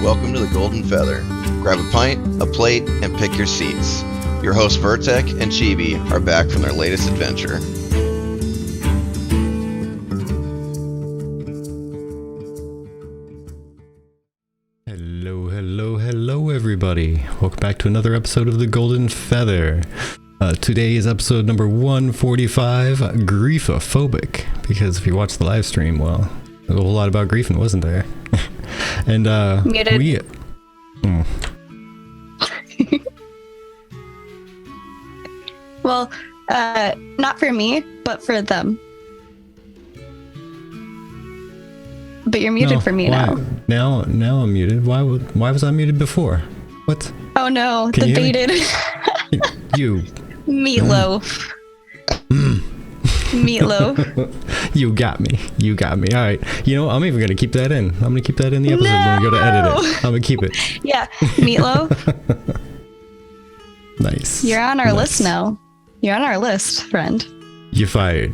welcome to the Golden Feather. Grab a pint, a plate, and pick your seats. Your hosts Vertek and Chibi are back from their latest adventure. Hello everybody. Welcome back to another episode of the Golden Feather. Today is episode number 145, Griefophobic, because if you watch the live stream, well, there's a whole lot about griefing, wasn't there? And Muted. Well, not for me, but for them. But you're muted for me now. Now I'm muted. Why was I muted before? What? Oh no, Can the you hear me? baited You. meatloaf. Meatloaf. You got me. All right. You know, I'm even gonna keep that in. I'm gonna keep that in the episode when we go to edit it. I'm gonna keep it. Yeah, meatloaf. Nice. You're on our list now. You're on our list, friend. You're fired.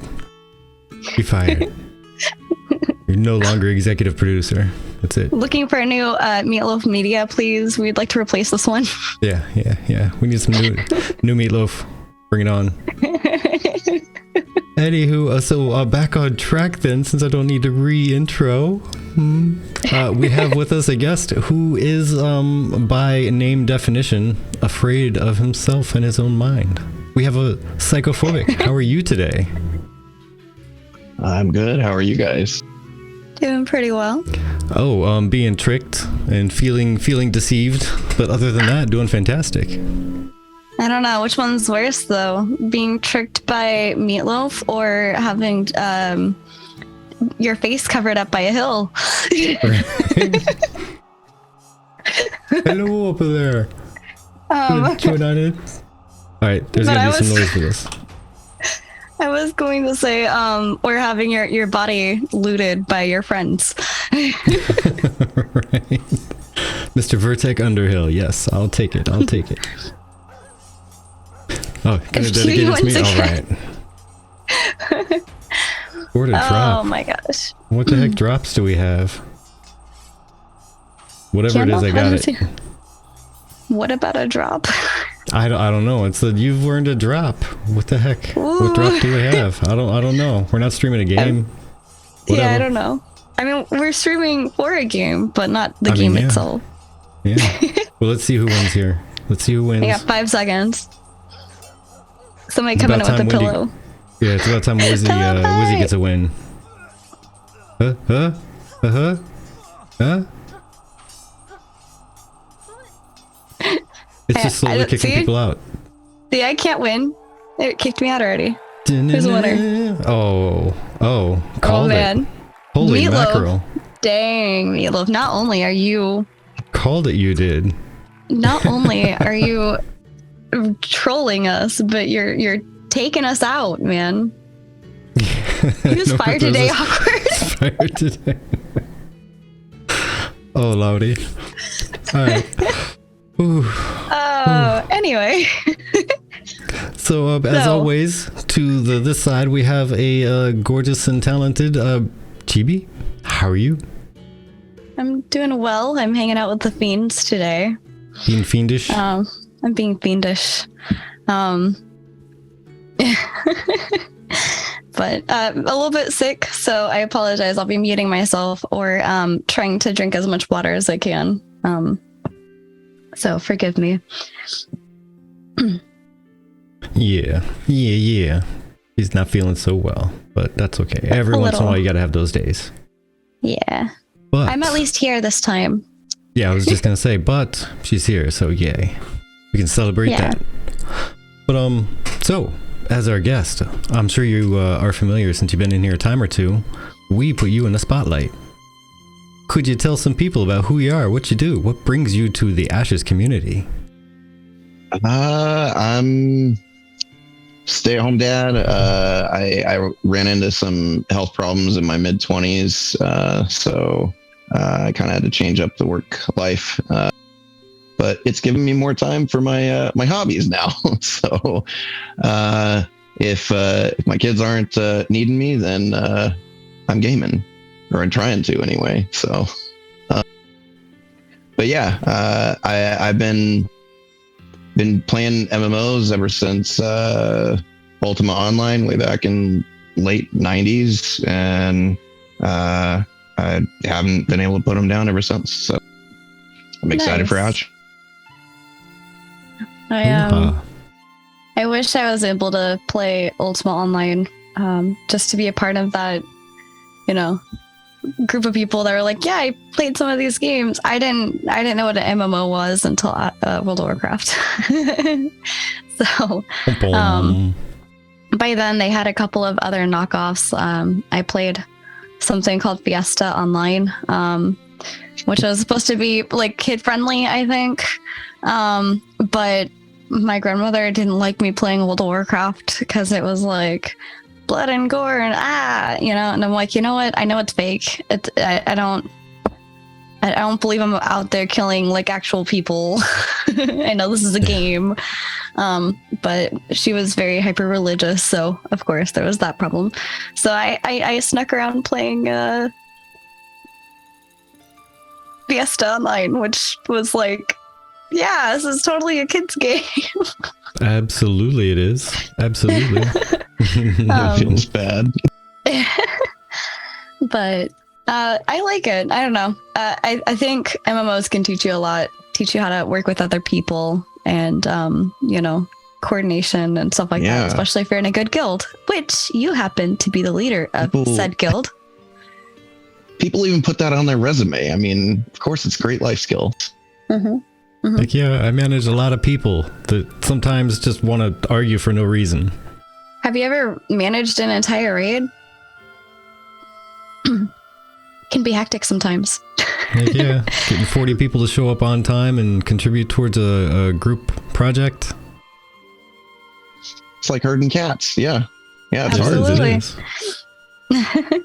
You're no longer executive producer. That's it. Looking for a new meatloaf media, please. We'd like to replace this one. Yeah. We need some new meatloaf. Bring it on. Anywho, so back on track then, since I don't need to re-intro. We have with us a guest who is, by name definition, afraid of himself and his own mind. We have a PsychoPhobic. How are you today? I'm good. How are you guys? Doing pretty well. Oh, being tricked and feeling deceived, but other than that, doing fantastic. I don't know which one's worse though, being tricked by meatloaf or having your face covered up by a hill. Hello up there. Join on it. All right, there's gonna be some noise for this. I was going to say, or having your body looted by your friends. Right. Mr. Vertek Underhill, yes, I'll take it. Oh, gonna dedicate it to me? Alright. Where to drop? Oh my gosh. What the heck drops do we have? Whatever it is, I got it. What about a drop? I don't know. It's that you've earned a drop. What the heck? Ooh. What drop do we have? I don't know. We're not streaming a game. Yeah, I don't know. I mean, we're streaming for a game, but not the game itself. Yeah. Well, let's see who wins here. Let's see who wins. I got 5 seconds. Somebody come in with a pillow. Yeah, it's about time Wizzy gets a win. Huh? It's just slowly kicking people out. See, I can't win. It kicked me out already. Who's the winner? Oh, called man. it. Holy Meatloaf. mackerel. Dang, Meatloaf. Not only are you... Called it, you did. Not only are you trolling us, but you're taking us out, man. Who's fired today, awkward? Fired today. Oh, Lordy. All right. Anyway. So, as always, to this side, we have a gorgeous and talented Chibi. How are you? I'm doing well. I'm hanging out with the fiends today. Being fiendish? I'm being fiendish. But a little bit sick, so I apologize. I'll be muting myself or trying to drink as much water as I can. So forgive me. Yeah. He's not feeling so well, but that's okay. Every once in a while, you gotta have those days. Yeah. But I'm at least here this time. Yeah, I was just gonna say, but she's here, so yay. We can celebrate that. But so as our guest, I'm sure you are familiar since you've been in here a time or two. We put you in the spotlight. Could you tell some people about who you are, what you do, what brings you to the Ashes community? I'm stay-at-home dad. I ran into some health problems in my mid-20s, so I kind of had to change up the work life. But it's given me more time for my my hobbies now. So if my kids aren't needing me, then I'm gaming, or I'm trying to anyway. So, but but yeah, I've been playing MMOs ever since Ultima Online way back in late 90s, and I haven't been able to put them down ever since. So I'm excited for Ouch. I wish I was able to play Ultima Online, just to be a part of that, group of people that were like, yeah, I played some of these games. I didn't know what an MMO was until World of Warcraft. So by then they had a couple of other knockoffs. I played something called Fiesta Online, which was supposed to be like kid friendly, I think. But my grandmother didn't like me playing World of Warcraft because it was like blood and gore and and I'm like, you know what? I know it's fake. I don't believe I'm out there killing like actual people. I know this is a game. But she was very hyper religious, so of course there was that problem. So I snuck around playing Fiesta Online, which was like, yeah, this is totally a kid's game. Absolutely it is. Absolutely. It feels bad. But I like it. I don't know. I think MMOs can teach you a lot, teach you how to work with other people and, coordination and stuff like that, especially if you're in a good guild, which you happen to be the leader of said guild. People even put that on their resume. I mean, of course, it's great life skills. Mm-hmm. Mm-hmm. Like, yeah, I manage a lot of people that sometimes just want to argue for no reason. Have you ever managed an entire raid? Can be hectic sometimes. Like, yeah, getting 40 people to show up on time and contribute towards a group project. It's like herding cats. Yeah, it's Absolutely. hard. It is.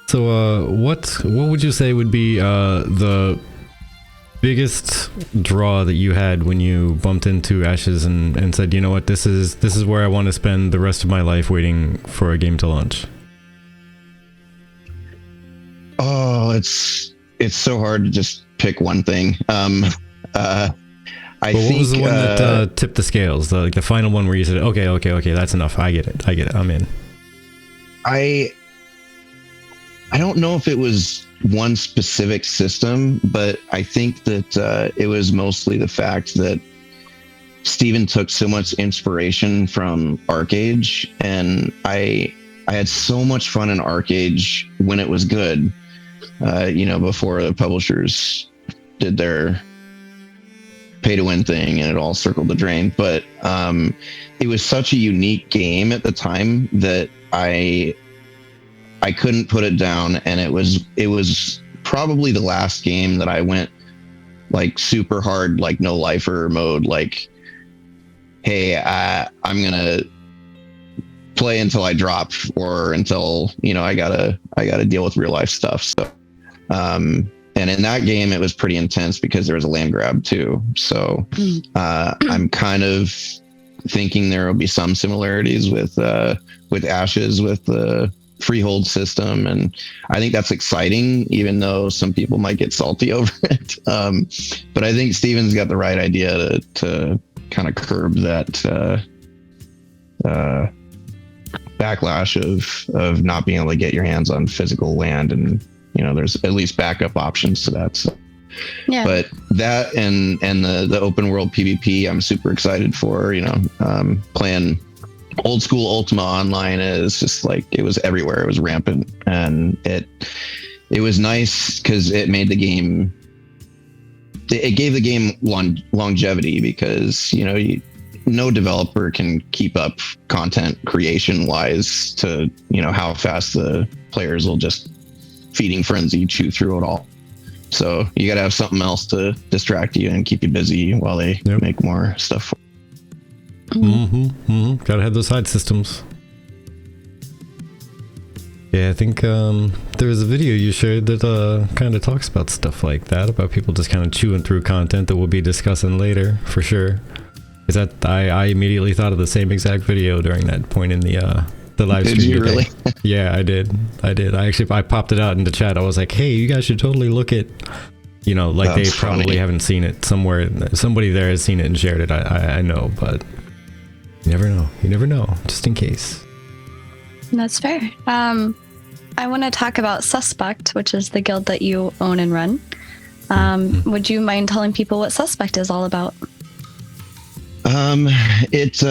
So, what would you say would be the biggest draw that you had when you bumped into Ashes and said, you know what, this is where I want to spend the rest of my life waiting for a game to launch? Oh, it's so hard to just pick one thing. I think. What was the one that tipped the scales? The final one where you said, okay, that's enough. I get it. I'm in. I don't know if it was one specific system, but I think that it was mostly the fact that Steven took so much inspiration from ArcAge, and I had so much fun in ArcAge when it was good, before the publishers did their pay-to-win thing and it all circled the drain. But it was such a unique game at the time that I couldn't put it down, and it was probably the last game that I went like super hard, like no lifer mode, like, hey, I'm gonna play until I drop or until I gotta deal with real life stuff. So and in that game it was pretty intense because there was a land grab too. So I'm kind of thinking there will be some similarities with Ashes with the freehold system, and I think that's exciting, even though some people might get salty over it. But I think Steven's got the right idea to kind of curb that backlash of not being able to get your hands on physical land, and there's at least backup options to that. So yeah. But that and the open world PvP I'm super excited for. Playing old school Ultima Online is just like, it was everywhere. It was rampant, and it was nice because it made the game, it gave the game longevity, because no developer can keep up content creation wise to how fast the players will just feeding frenzy chew through it all. So you got to have something else to distract you and keep you busy while they make more stuff. Gotta have those side systems. Yeah, I think there was a video you shared that kind of talks about stuff like that, about people just kind of chewing through content that we'll be discussing later, for sure. Is that I immediately thought of the same exact video during that point in the live stream. Did you really? Yeah, I did. I popped it out in the chat. I was like, hey, you guys should totally look at Like they That's probably funny. haven't seen it somewhere. Somebody there has seen it and shared it. I know, but you never know. You never know, just in case. That's fair. I want to talk about Suspect, which is the guild that you own and run. Would you mind telling people what Suspect is all about? It's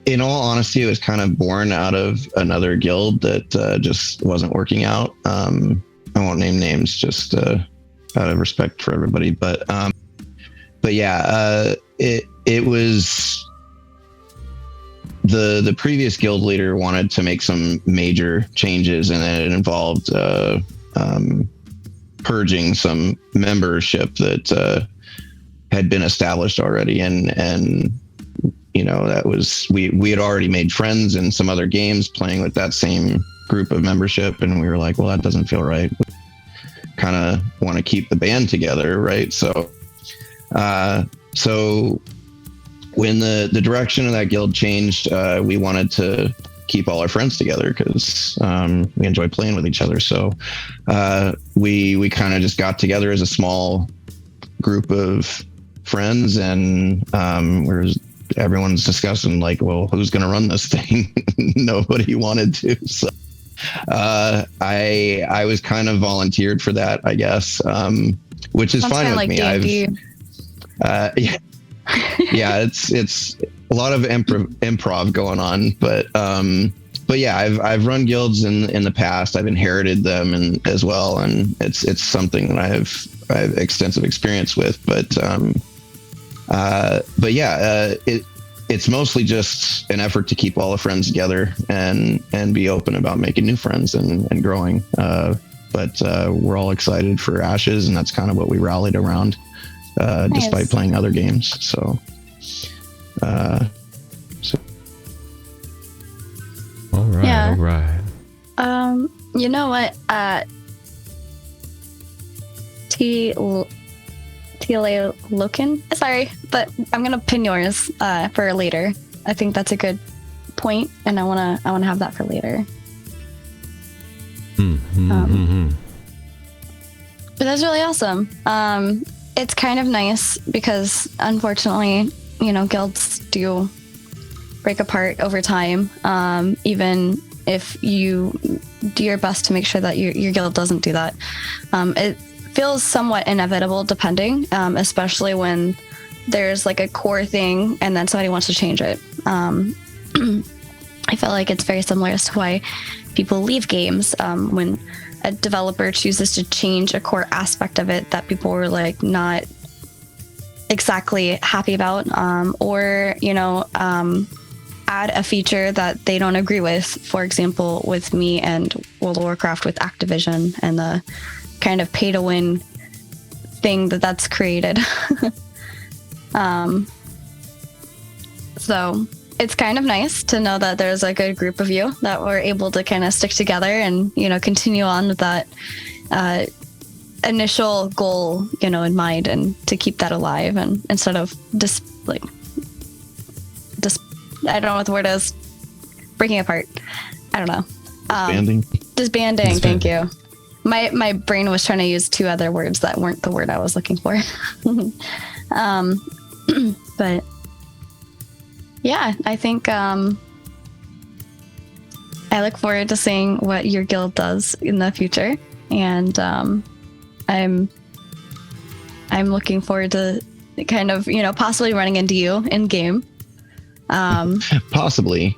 in all honesty, it was kind of born out of another guild that just wasn't working out. I won't name names, just out of respect for everybody. But yeah, it was the previous guild leader wanted to make some major changes, and it involved purging some membership that had been established already, and that was we had already made friends in some other games playing with that same group of membership, and we were like, well, that doesn't feel right. Kind of want to keep the band together, right? So when the direction of that guild changed, we wanted to keep all our friends together because we enjoy playing with each other. So we kind of just got together as a small group of friends, and everyone's discussing like, well, who's going to run this thing? Nobody wanted to. So I was kind of volunteered for that, I guess, which is Sounds fine with like me. D&D. Yeah, it's a lot of improv going on, but yeah, I've run guilds in the past. I've inherited them as well, and it's something that I have extensive experience with. But yeah, it's mostly just an effort to keep all the friends together and be open about making new friends and growing. But we're all excited for Ashes, and that's kind of what we rallied around. Nice. Despite playing other games. So All right. Yeah. All right. You know what? TLA Loken? Sorry, but I'm gonna pin yours for later. I think that's a good point, and I wanna have that for later. But that's really awesome. It's kind of nice because unfortunately, guilds do break apart over time. Even if you do your best to make sure that your guild doesn't do that. It feels somewhat inevitable depending, especially when there's like a core thing and then somebody wants to change it. I feel like it's very similar as to why people leave games when a developer chooses to change a core aspect of it that people were like not exactly happy about, or add a feature that they don't agree with. For example, with me and World of Warcraft with Activision and the kind of pay to win thing that's created. So it's kind of nice to know that there's a good group of you that were able to kind of stick together and, continue on with that initial goal, in mind, and to keep that alive, and instead of I don't know what the word is, breaking apart. I don't know. Disbanding. Thank you. My brain was trying to use two other words that weren't the word I was looking for. But yeah, I think I look forward to seeing what your guild does in the future, and I'm looking forward to kind of possibly running into you in game. Possibly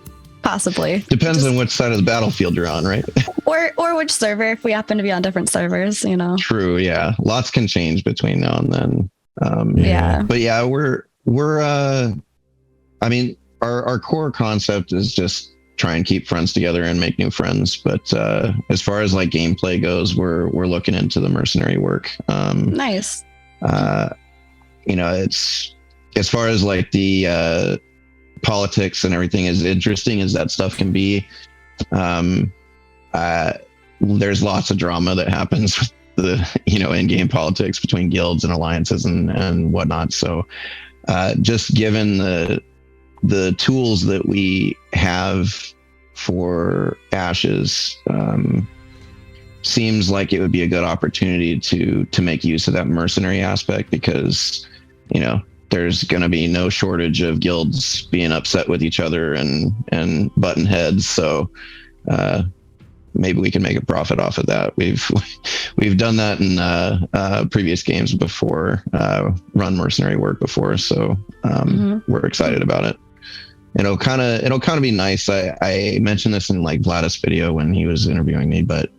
depends on which side of the battlefield you're on, right? or which server, if we happen to be on different servers. True. Yeah, lots can change between now and then. Yeah, but yeah, we're I mean, our core concept is just try and keep friends together and make new friends. But as far as like gameplay goes, we're looking into the mercenary work. Nice. It's as far as like the politics and everything, as interesting as that stuff can be. There's lots of drama that happens with the in-game politics between guilds and alliances and whatnot. So just given the tools that we have for Ashes, seems like it would be a good opportunity to make use of that mercenary aspect, because there's going to be no shortage of guilds being upset with each other and button heads. So maybe we can make a profit off of that. We've done that in previous games before, run mercenary work before. So we're excited about it. It'll kind of be nice. I mentioned this in like Vladis' video when he was interviewing me, but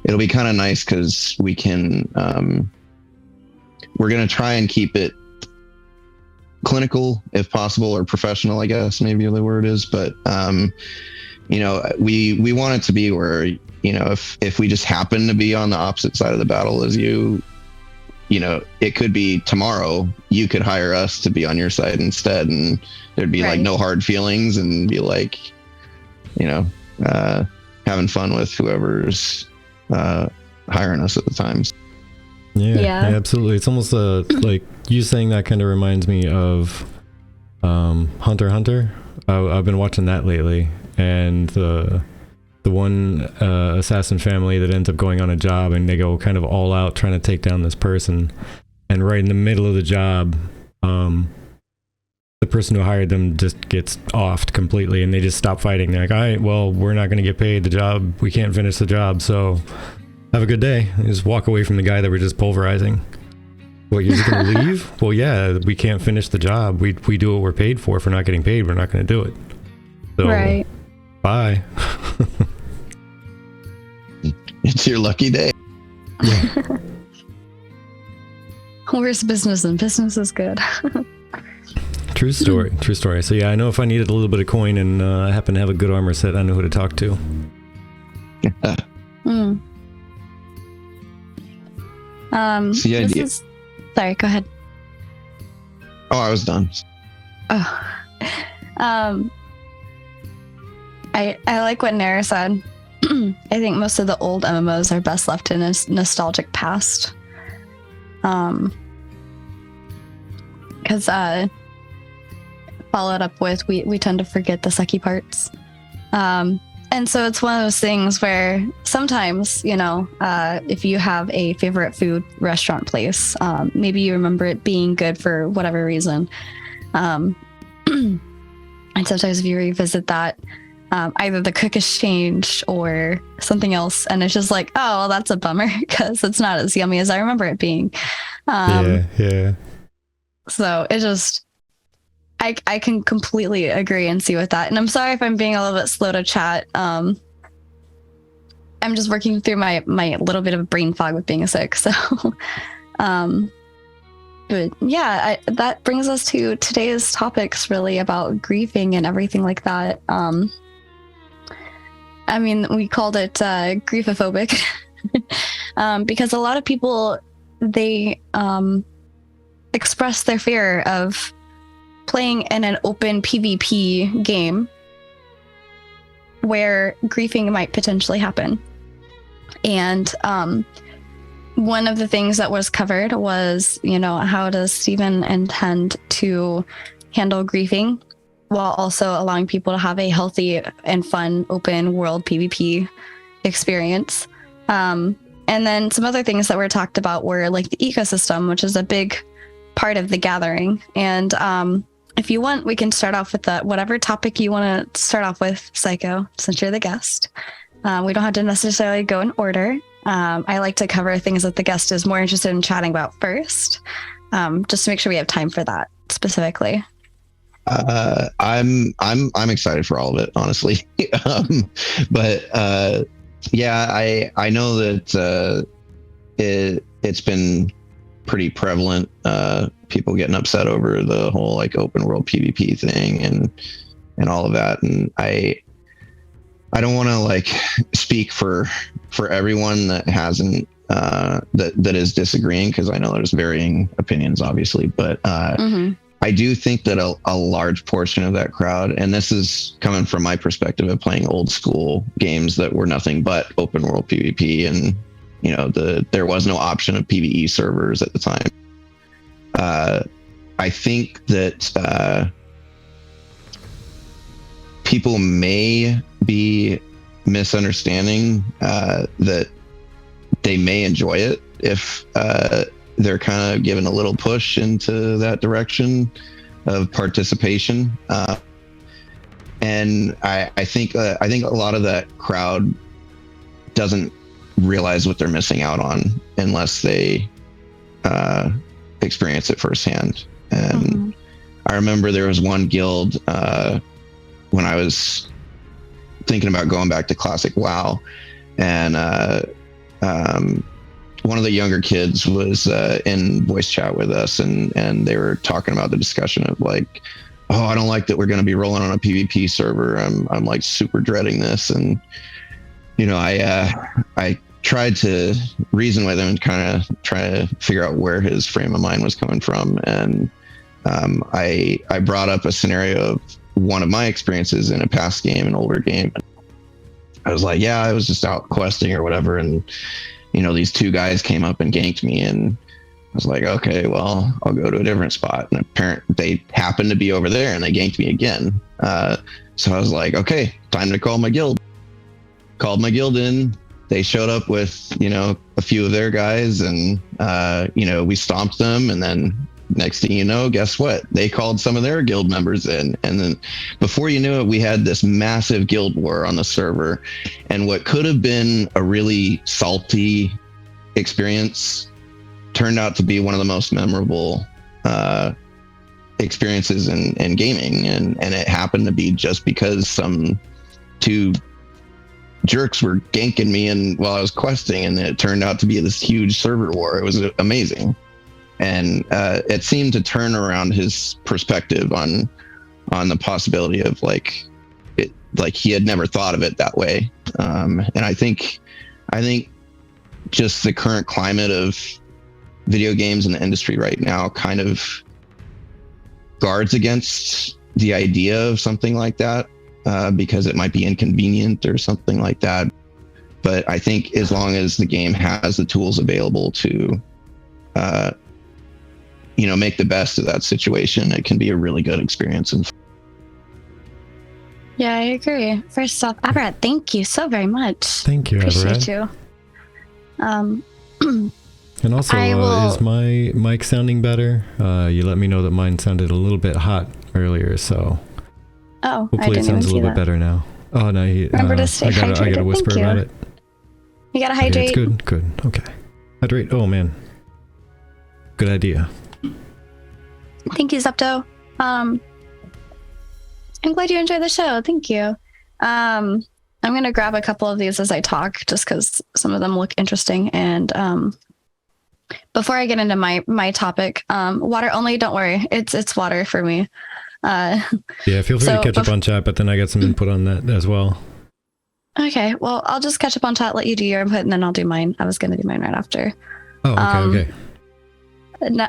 it'll be kind of nice because we can, we're going to try and keep it clinical if possible, or professional, I guess maybe the word is. But we want it to be where, if we just happen to be on the opposite side of the battle as you, it could be tomorrow you could hire us to be on your side instead, and there'd be like no hard feelings, and be like, having fun with whoever's hiring us at the time. Yeah, absolutely. It's almost like you saying that kind of reminds me of Hunter x Hunter. I've been watching that lately, and the one assassin family that ends up going on a job, and they go kind of all out trying to take down this person, and right in the middle of the job, the person who hired them just gets offed completely, and they just stop fighting. They're like, all right, well, we're not going to get paid the job. We can't finish the job, so have a good day. And just walk away from the guy that we're just pulverizing. What, you're just going to leave? Well, yeah, we can't finish the job. We do what we're paid for. If we're not getting paid, we're not going to do it. So, bye. It's your lucky day. Yeah. Worst business, and business is good. True story. So yeah, I know if I needed a little bit of coin and I happen to have a good armor set, I know who to talk to. It's the idea. Sorry, go ahead. Oh, I was done. Oh. I like what Nara said. I think most of the old MMOs are best left in a nostalgic past. Because followed up with, we tend to forget the sucky parts. And so it's one of those things where sometimes, if you have a favorite food restaurant place, maybe you remember it being good for whatever reason. And sometimes if you revisit that, either the cook has changed or something else, and it's just like, oh, well, that's a bummer because it's not as yummy as I remember it being. Yeah. So it just, I can completely agree and see with that. And I'm sorry if I'm being a little bit slow to chat. I'm just working through my little bit of brain fog with being sick. So, but yeah, that brings us to today's topics, really about grieving and everything like that. I mean, we called it griefophobic because a lot of people, they express their fear of playing in an open PvP game where griefing might potentially happen. And one of the things that was covered was, how does Steven intend to handle griefing while also allowing people to have a healthy and fun open world PvP experience. And then some other things that were talked about were like the ecosystem, which is a big part of the gathering. And if you want, we can start off with whatever topic you want to start off with, Psycho, since you're the guest. We don't have to necessarily go in order. I like to cover things that the guest is more interested in chatting about first, just to make sure we have time for that specifically. I'm excited for all of it, honestly. But I know that it's been pretty prevalent, people getting upset over the whole like open world PvP thing and all of that. And I don't want to like speak for everyone that hasn't that is disagreeing, because I know there's varying opinions, obviously, but I do think that a large portion of that crowd, and this is coming from my perspective of playing old school games that were nothing but open world PvP, and there was no option of PvE servers at the time. I think that people may be misunderstanding that they may enjoy it if they're kind of given a little push into that direction of participation. And I think a lot of that crowd doesn't realize what they're missing out on unless they experience it firsthand. And I remember there was one guild when I was thinking about going back to classic WoW, and one of the younger kids was in voice chat with us, and they were talking about the discussion of like, oh, I don't like that we're going to be rolling on a PvP server. I'm like super dreading this. And, you know, I tried to reason with him and kind of try to figure out where his frame of mind was coming from. And I brought up a scenario of one of my experiences in a past game, an older game. I was like, yeah, I was just out questing or whatever. And, you know, these two guys came up and ganked me, and I was like, okay, well, I'll go to a different spot. And apparently they happened to be over there and they ganked me again. So I was like, okay, time to call my guild. Called my guild in. They showed up with, you know, a few of their guys, and, you know, we stomped them. And then next thing you know, guess what? They called some of their guild members in. And then before you knew it, we had this massive guild war on the server. And what could have been a really salty experience turned out to be one of the most memorable experiences in gaming. And it happened to be just because some two jerks were ganking me and while I was questing, and it turned out to be this huge server war. It was amazing. And it seemed to turn around his perspective on the possibility of like he had never thought of it that way. And I think just the current climate of video games in the industry right now kind of guards against the idea of something like that, because it might be inconvenient or something like that. But I think as long as the game has the tools available to, you know, make the best of that situation, it can be a really good experience. And Yeah, I agree. First off, Everett, thank you so very much. Thank you, Appreciate Everett. you. And also, is my mic sounding better? You let me know that mine sounded a little bit hot earlier, so hopefully it sounds a little bit better now. Oh no, remember to stay hydrated. I gotta whisper about it. You gotta hydrate. Okay, it's good. Okay, hydrate. Oh man, good idea. Thank you, Zepto. I'm glad you enjoyed the show. Thank you. I'm gonna grab a couple of these as I talk, just because some of them look interesting. And before I get into my topic, water only. Don't worry, it's water for me. Yeah, feel free to catch up on chat, but then I got some input on that as well. Okay, well, I'll just catch up on chat, let you do your input, and then I'll do mine. I was gonna do mine right after. Oh, okay.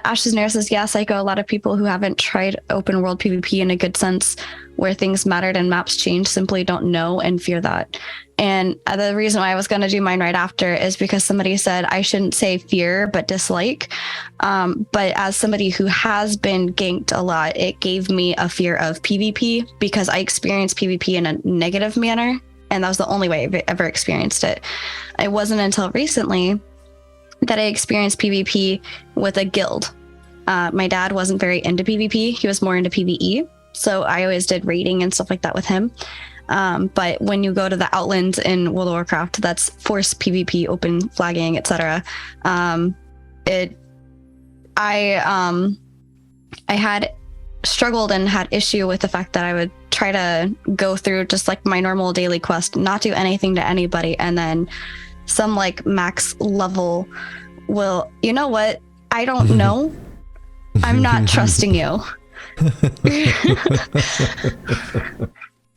Ash's Nair says, yeah, Psycho, a lot of people who haven't tried open world PvP in a good sense, where things mattered and maps change, simply don't know and fear that. And the reason why I was going to do mine right after is because somebody said I shouldn't say fear, but dislike. But as somebody who has been ganked a lot, it gave me a fear of PvP because I experienced PvP in a negative manner. And that was the only way I've ever experienced it. It wasn't until recently that I experienced PvP with a guild. My dad wasn't very into PvP. He was more into PvE. So I always did raiding and stuff like that with him. But when you go to the Outlands in World of Warcraft, that's forced PvP, open flagging, etc. I had struggled and had issue with the fact that I would try to go through just like my normal daily quest, not do anything to anybody, and then some like max level will, you know what? I don't know. I'm not trusting you.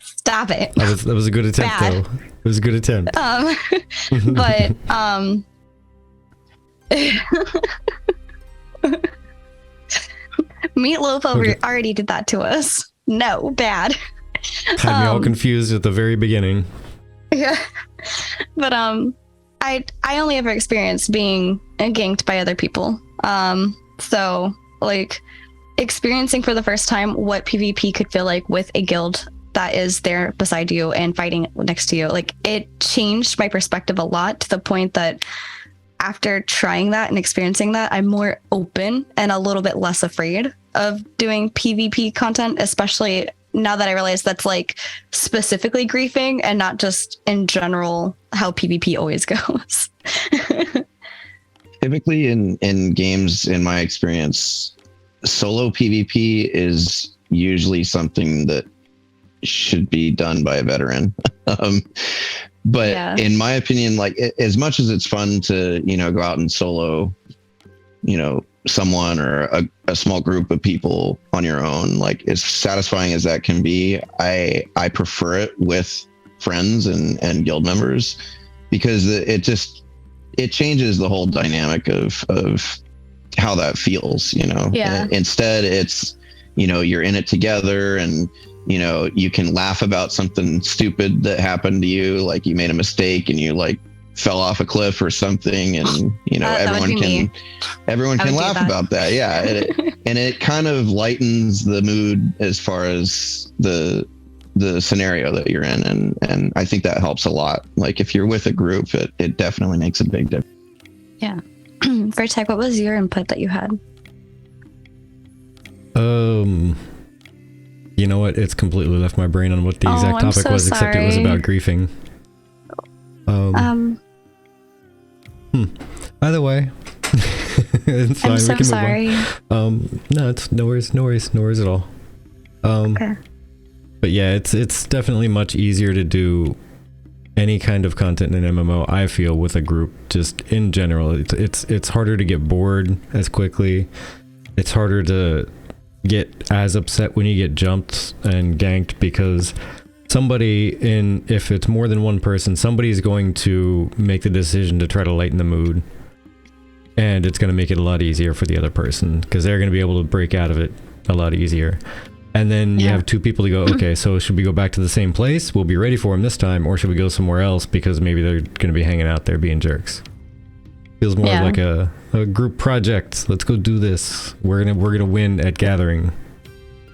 Stop it. That was a good attempt, though. It was a good attempt. But Meatloaf already did that to us. No, bad. Had me all confused at the very beginning. Yeah. But I only ever experienced being ganked by other people. So like experiencing for the first time what PvP could feel like with a guild that is there beside you and fighting next to you. Like, it changed my perspective a lot, to the point that after trying that and experiencing that, I'm more open and a little bit less afraid of doing PvP content, especially now that I realize that's like specifically griefing and not just in general how PvP always goes. Typically in games, in my experience, solo PvP is usually something that should be done by a veteran. But Yeah. in my opinion, like as much as it's fun to, go out and solo, someone or a small group of people on your own, like as satisfying as that can be, I prefer it with friends and guild members, because it changes the whole dynamic of how that feels, Yeah. Instead it's, you're in it together, and you can laugh about something stupid that happened to you, like you made a mistake and you like fell off a cliff or something, and everyone can laugh about that. Yeah. And it kind of lightens the mood as far as the scenario that you're in, and I think that helps a lot. Like if you're with a group, it definitely makes a big difference. Yeah. Vertec, what was your input that you had? You know what? It's completely left my brain on what the exact I'm topic so was, except it was sorry. about griefing. Either way, it's fine. I'm so we can sorry. move on. No, it's no worries at all. Okay. But yeah, it's definitely much easier to do any kind of content in an MMO, I feel, with a group. Just in general, it's harder to get bored as quickly. It's harder to get as upset when you get jumped and ganked, because if it's more than one person, somebody's going to make the decision to try to lighten the mood, and it's going to make it a lot easier for the other person, because they're going to be able to break out of it a lot easier. And then you have two people to go, okay, so should we go back to the same place? We'll be ready for them this time, or should we go somewhere else because maybe they're going to be hanging out there being jerks? Feels more like a group project. Let's go do this. We're gonna win at gathering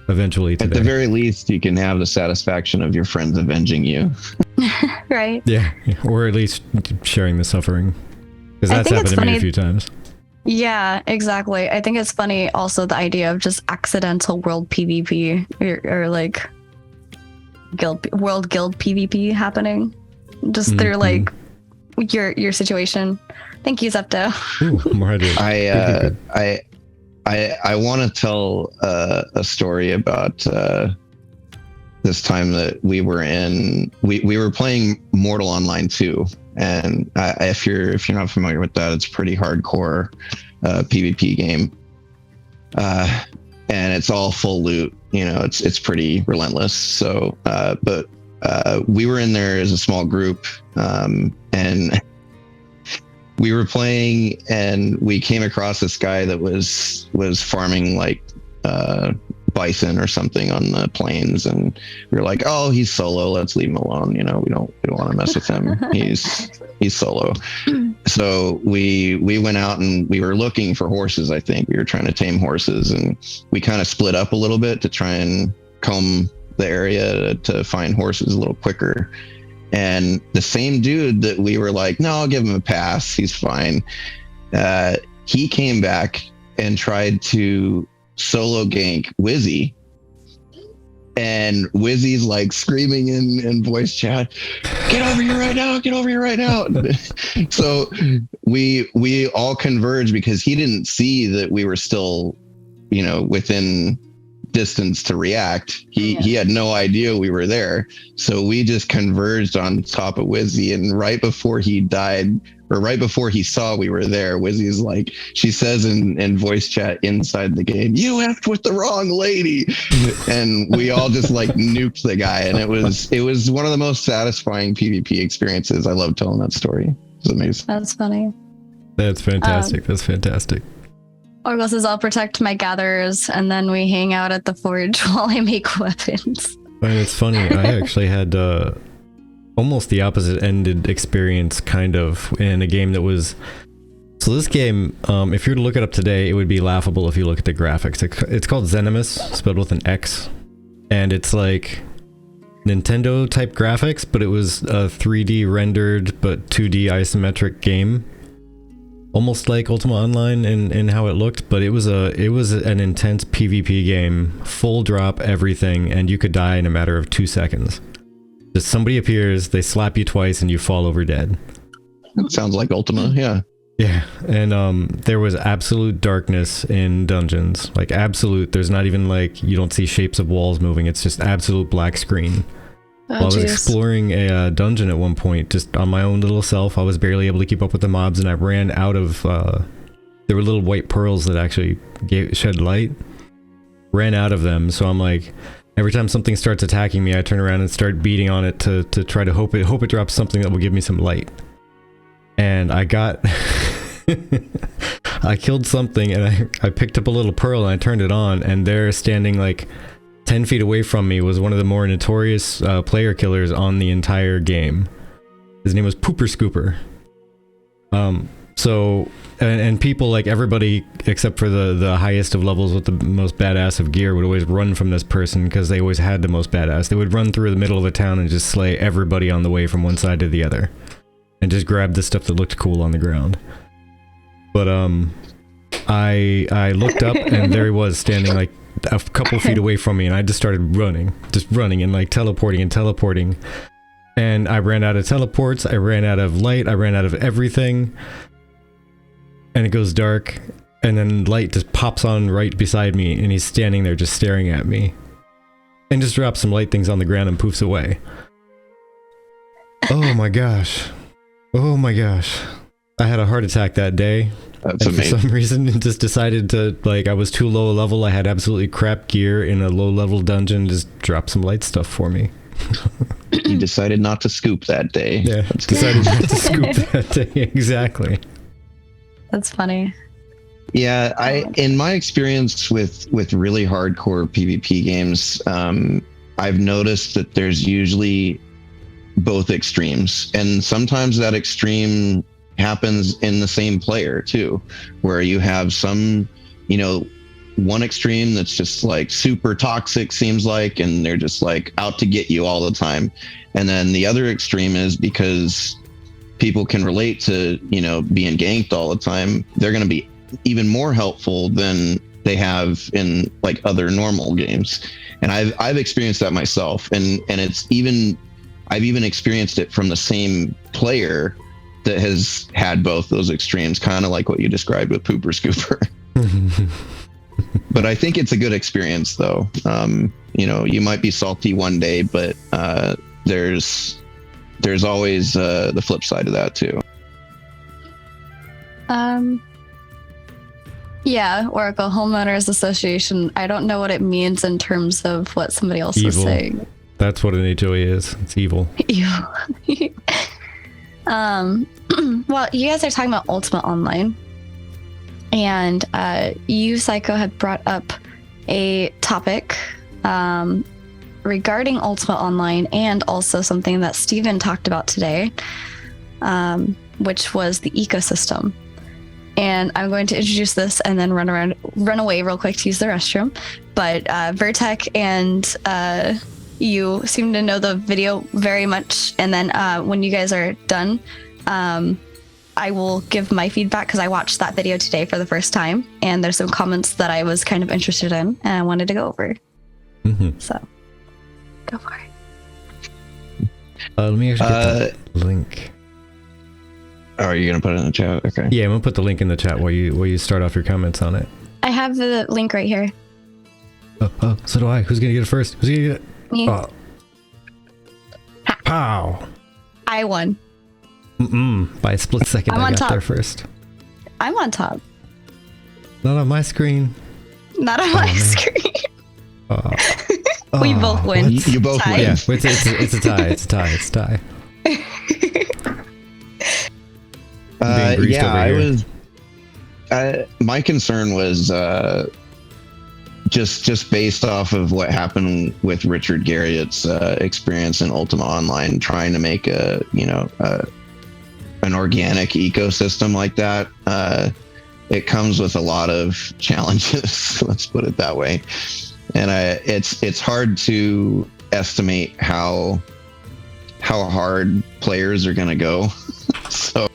eventually today. At the very least, you can have the satisfaction of your friends avenging you. Right. Yeah, or at least sharing the suffering, because I that's think happened it's to me funny- a few times. Yeah, exactly. I think it's funny also, the idea of just accidental world PvP or like world guild PvP happening just through like your situation. Thank you, Zepto. Ooh, more hydrated. I want to tell a story about this time that we were playing Mortal Online 2, and if you're not familiar with that, it's a pretty hardcore PvP game, and it's all full loot. It's pretty relentless. So, but we were in there as a small group, and we were playing, and we came across this guy that was farming like bison or something on the plains, and we were like, oh, he's solo, let's leave him alone. We don't want to mess with him. He's solo. So we went out and we were looking for horses. I think we were trying to tame horses, and we kind of split up a little bit to try and comb the area to find horses a little quicker. And the same dude that we were like, no, I'll give him a pass, he's fine, he came back and tried to solo gank Wizzy, and Wizzy's like screaming in voice chat, get over here right now. So we all converged, because he didn't see that we were still within distance to react. He had no idea we were there, so we just converged on top of Wizzy, and right before he died, or right before he saw we were there, Wizzy's like, she says in voice chat inside the game, you effed with the wrong lady, and we all just like nuked the guy, and it was one of the most satisfying PvP experiences. I love telling that story. It was amazing. That's funny. That's fantastic. That's fantastic. Orgel says, I'll protect my gatherers, and then we hang out at the forge while I make weapons. And it's funny, I actually had almost the opposite ended experience, kind of, in a game that was... So this game, if you were to look it up today, it would be laughable if you look at the graphics. It's called Zenimus, spelled with an X. And it's like... Nintendo type graphics, but it was a 3D rendered but 2D isometric game. Almost like Ultima Online in how it looked, but it was an intense PvP game, full drop everything, and you could die in a matter of 2 seconds. Just somebody appears, they slap you twice, and you fall over dead. It sounds like Ultima, yeah. Yeah, and there was absolute darkness in dungeons, like absolute. There's not even like, you don't see shapes of walls moving. It's just absolute black screen. Oh, While I was jeez. exploring a dungeon at one point, just on my own little self, I was barely able to keep up with the mobs, and I ran out of, there were little white pearls that actually shed light. Ran out of them, so I'm like, every time something starts attacking me, I turn around and start beating on it to try to hope it drops something that will give me some light. And I got, I killed something, and I picked up a little pearl, and I turned it on, and there, standing like 10 feet away from me, was one of the more notorious player killers on the entire game. His name was Pooper Scooper. So, and people, like everybody except for the highest of levels with the most badass of gear, would always run from this person because they always had the most badass. They would run through the middle of a town and just slay everybody on the way from one side to the other. And just grab the stuff that looked cool on the ground. But, I looked up, and there he was, standing like a couple feet away from me, and I just started running and like teleporting, and I ran out of teleports, I ran out of light, I ran out of everything, and it goes dark, and then light just pops on right beside me, and he's standing there just staring at me, and just drops some light things on the ground and poofs away. Oh my gosh, I had a heart attack that day. That's And amazing. for some reason, it just decided to, like, I was too low a level, I had absolutely crap gear in a low level dungeon, just drop some light stuff for me. You decided not to scoop that day. Yeah, decided not to scoop that day, exactly. That's funny. Yeah, in my experience with really hardcore PvP games, I've noticed that there's usually both extremes, and sometimes that extreme happens in the same player too, where you have some, one extreme that's just like super toxic, seems like, and they're just like out to get you all the time, and then the other extreme is because people can relate to being ganked all the time, they're going to be even more helpful than they have in like other normal games. And I've experienced that myself, and I've even experienced it from the same player that has had both those extremes, kind of like what you described with Pooper Scooper. But I think it's a good experience, though. You might be salty one day, but there's always the flip side of that too. Yeah, Oracle Homeowners Association. I don't know what it means in terms of what somebody else was Evil. saying. That's what an HOA is. It's evil. Ew. Well, you guys are talking about Ultima Online, and you, Psycho, had brought up a topic regarding Ultima Online, and also something that Steven talked about today, which was the ecosystem. And I'm going to introduce this and then run away real quick to use the restroom. But Vertec and you seem to know the video very much. And then when you guys are done, I will give my feedback, because I watched that video today for the first time, and there's some comments that I was kind of interested in and I wanted to go over. Mm-hmm. So go for it. Let me actually get the link. Oh, are you gonna put it in the chat? Okay. Yeah, I'm gonna put the link in the chat while you start off your comments on it. I have the link right here. Oh, so do I. Who's gonna get it first? Who's gonna get it? Me. Oh. Pow! I won. By a split second, I'm I on got top. there first. I'm on top. Not on my screen. Not on my man. screen. We Oh, both win. You both Tie. win. Yeah, it's a tie. It's a tie. It's a tie. Being greased over I here. was. My concern was just based off of what happened with Richard Garriott's experience in Ultima Online, trying to make an organic ecosystem like that. It comes with a lot of challenges. Let's put it that way. And it's hard to estimate how hard players are going to go. So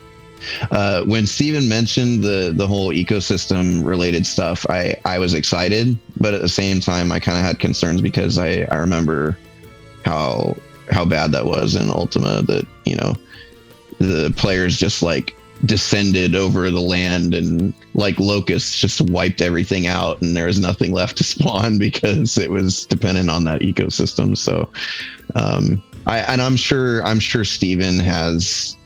when Steven mentioned the whole ecosystem related stuff, I was excited, but at the same time I kind of had concerns because I remember how bad that was in Ultima, that, you know, the players just like descended over the land and like locusts just wiped everything out, and there was nothing left to spawn because it was dependent on that ecosystem. So I'm sure Steven has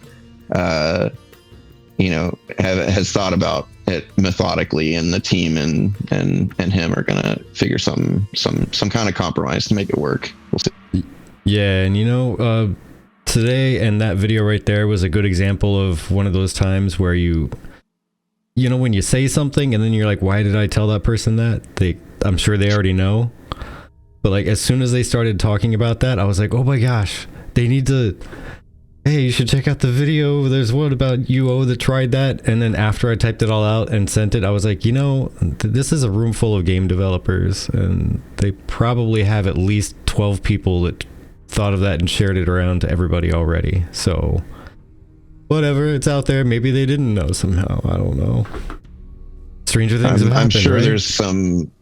you know, has thought about it methodically, and the team and him are gonna figure some kind of compromise to make it work. We'll see. Yeah, and you know, today and that video right there was a good example of one of those times where you know, when you say something and then you're like, why did I tell that person that? I'm sure they already know. But like, as soon as they started talking about that, I was like, oh my gosh, they need to, hey, you should check out the video. There's one about UO that tried that. And then after I typed it all out and sent it, I was like, you know, this is a room full of game developers, and they probably have at least 12 people that thought of that and shared it around to everybody already. So whatever, it's out there. Maybe they didn't know somehow. I don't know. Stranger things have happened. I'm sure right?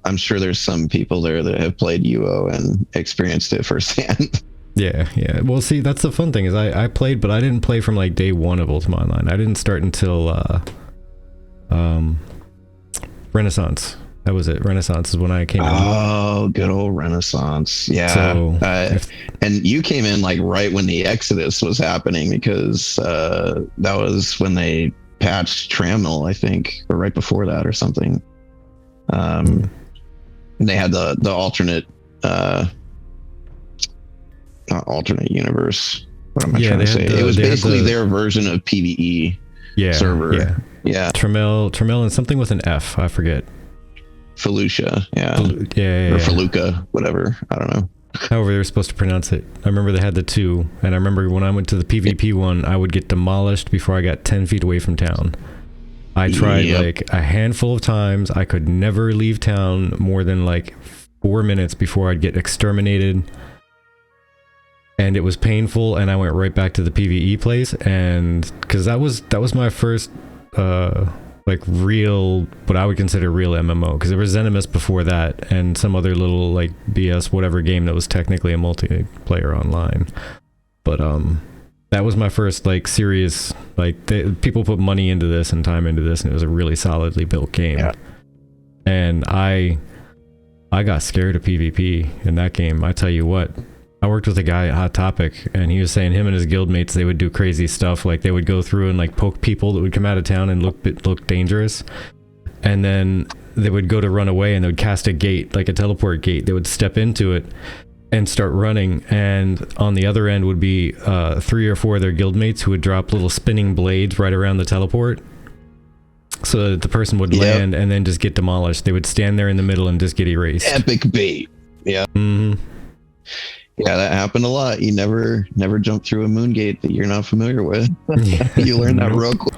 I'm sure there's some people there that have played UO and experienced it firsthand. Yeah. Well, see, that's the fun thing is I played, but I didn't play from like day one of Ultima Online. I didn't start until Renaissance. That was it. Renaissance is when I came in. Oh, good old Renaissance. Yeah. So, and you came in like right when the Exodus was happening, because that was when they patched Tramnel, I think, or right before that or something. They had the alternate not alternate universe. What am I trying to say? It was basically their version of PvE server. Yeah. Tramel and something with an F. I forget. Felucia. Yeah. Yeah. Or Feluca, whatever. I don't know. However they were supposed to pronounce it. I remember they had the two, and I remember when I went to the PvP one, I would get demolished before I got 10 feet away from town. I tried like a handful of times. I could never leave town more than like 4 minutes before I'd get exterminated. And it was painful, and I went right back to the PvE place, and because that was my first like real, what I would consider real MMO, because there was Zenimus before that and some other little like BS whatever game that was technically a multiplayer online, but that was my first like serious, like people put money into this and time into this, and it was a really solidly built game. And I got scared of PvP in that game. I tell you what, I worked with a guy at Hot Topic, and he was saying him and his guildmates, they would do crazy stuff. Like they would go through and like poke people that would come out of town and look dangerous. And then they would go to run away, and they would cast a gate, like a teleport gate. They would step into it and start running. And on the other end would be 3 or 4 of their guildmates who would drop little spinning blades right around the teleport, so that the person would land and then just get demolished. They would stand there in the middle and just get erased. Epic bait. Yeah. Mm-hmm. Yeah, that happened a lot. You never jump through a moon gate that you're not familiar with. You learn that real quick.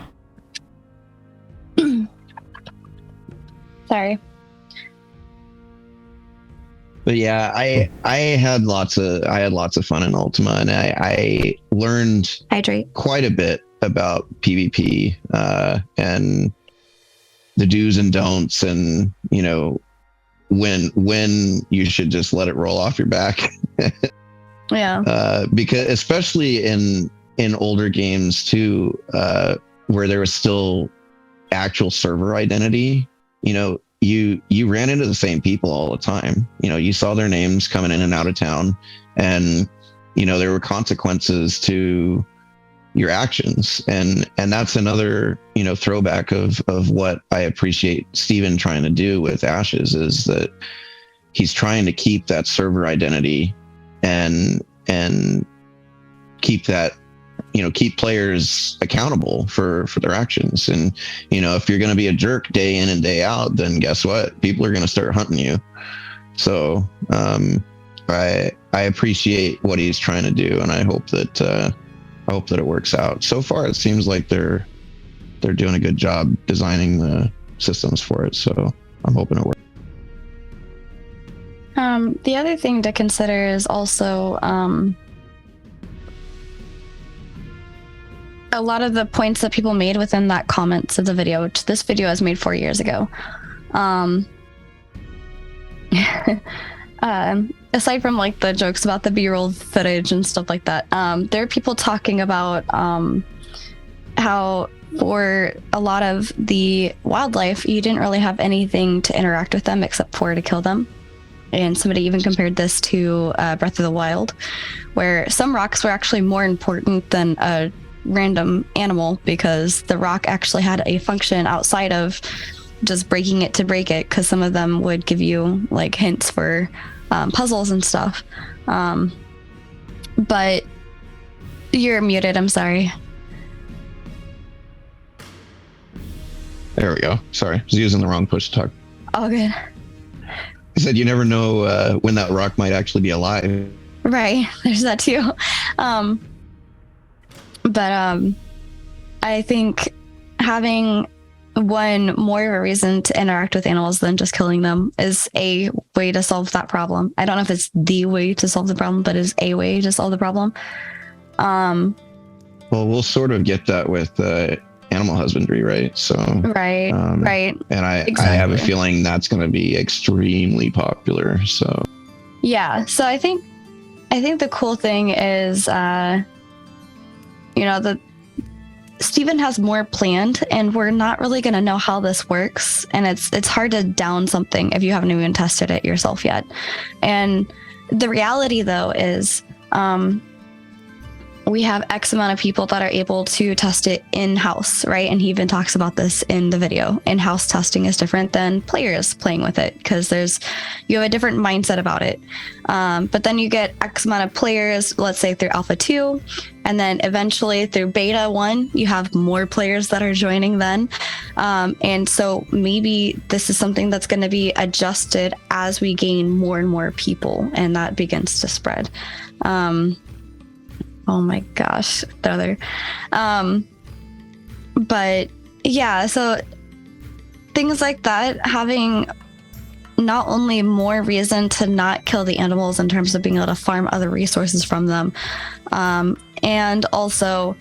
Sorry. But yeah, I had lots of fun in Ultima, and I learned quite a bit about PvP and the do's and don'ts, and you know, when you should just let it roll off your back. Because especially in older games too, where there was still actual server identity, you know, you ran into the same people all the time. You know, you saw their names coming in and out of town, and you know, there were consequences to your actions, and that's another, you know, throwback of what I appreciate Steven trying to do with Ashes, is that he's trying to keep that server identity and keep that, you know, keep players accountable for their actions. And you know, if you're going to be a jerk day in and day out, then guess what, people are going to start hunting you. So I appreciate what he's trying to do, and I hope that it works out. So far, it seems like they're doing a good job designing the systems for it. So I'm hoping it works. The other thing to consider is also a lot of the points that people made within that comments of the video, which this video was made 4 years ago. Aside from like the jokes about the B-roll footage and stuff like that, there are people talking about how for a lot of the wildlife, you didn't really have anything to interact with them except for to kill them. And somebody even compared this to Breath of the Wild, where some rocks were actually more important than a random animal because the rock actually had a function outside of just breaking it to break it, because some of them would give you like hints for puzzles and stuff. But you're muted, I'm sorry. There we go. Sorry, I was using the wrong push to talk. Oh, good. I said you never know when that rock might actually be alive. Right, there's that too. But I think having one more of a reason to interact with animals than just killing them is a way to solve that problem. I don't know if it's the way to solve the problem, but is a way to solve the problem. Well, we'll sort of get that with animal husbandry, right? So right. And Exactly. I have a feeling that's going to be extremely popular. So yeah, so I think the cool thing is that Steven has more planned, and we're not really going to know how this works, and it's hard to down something if you haven't even tested it yourself yet. And the reality though is we have X amount of people that are able to test it in-house, right? And he even talks about this in the video. In-house testing is different than players playing with it, because you have a different mindset about it. But then you get X amount of players, let's say through Alpha 2, and then eventually through Beta 1, you have more players that are joining then. And so maybe this is something that's going to be adjusted as we gain more and more people, and that begins to spread. Oh my gosh, the other. But yeah, so things like that, having not only more reason to not kill the animals in terms of being able to farm other resources from them, and also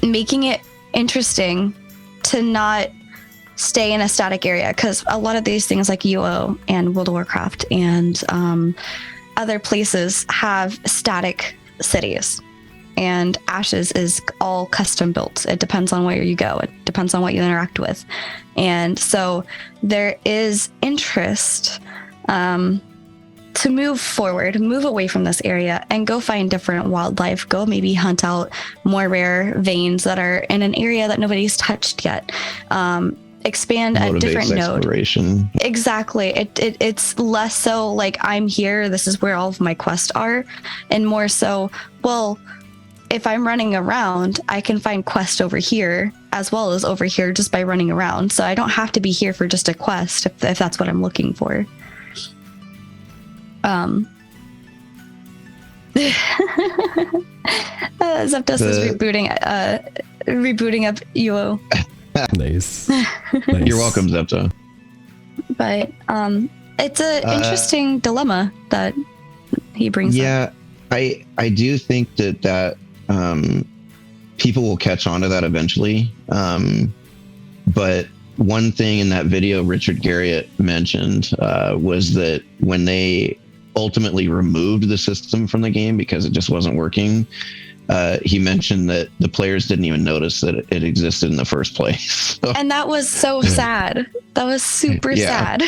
making it interesting to not stay in a static area, because a lot of these things like UO and World of Warcraft and other places have static cities, and Ashes is all custom built. It depends on where you go. It depends on what you interact with. And so there is interest to move forward, move away from this area and go find different wildlife, go maybe hunt out more rare veins that are in an area that nobody's touched yet. Expand a different node. Exactly. It's less so like I'm here, this is where all of my quests are, and more so, well, if I'm running around, I can find quest over here as well as over here just by running around. So I don't have to be here for just a quest if that's what I'm looking for. Zeptos is rebooting up UO. Nice. You're welcome, Zepto. But it's an interesting dilemma that he brings up. Yeah, I do think that people will catch on to that eventually. But one thing in that video Richard Garriott mentioned was that when they ultimately removed the system from the game because it just wasn't working, he mentioned that the players didn't even notice that it existed in the first place. So, and that was so sad. That was super sad.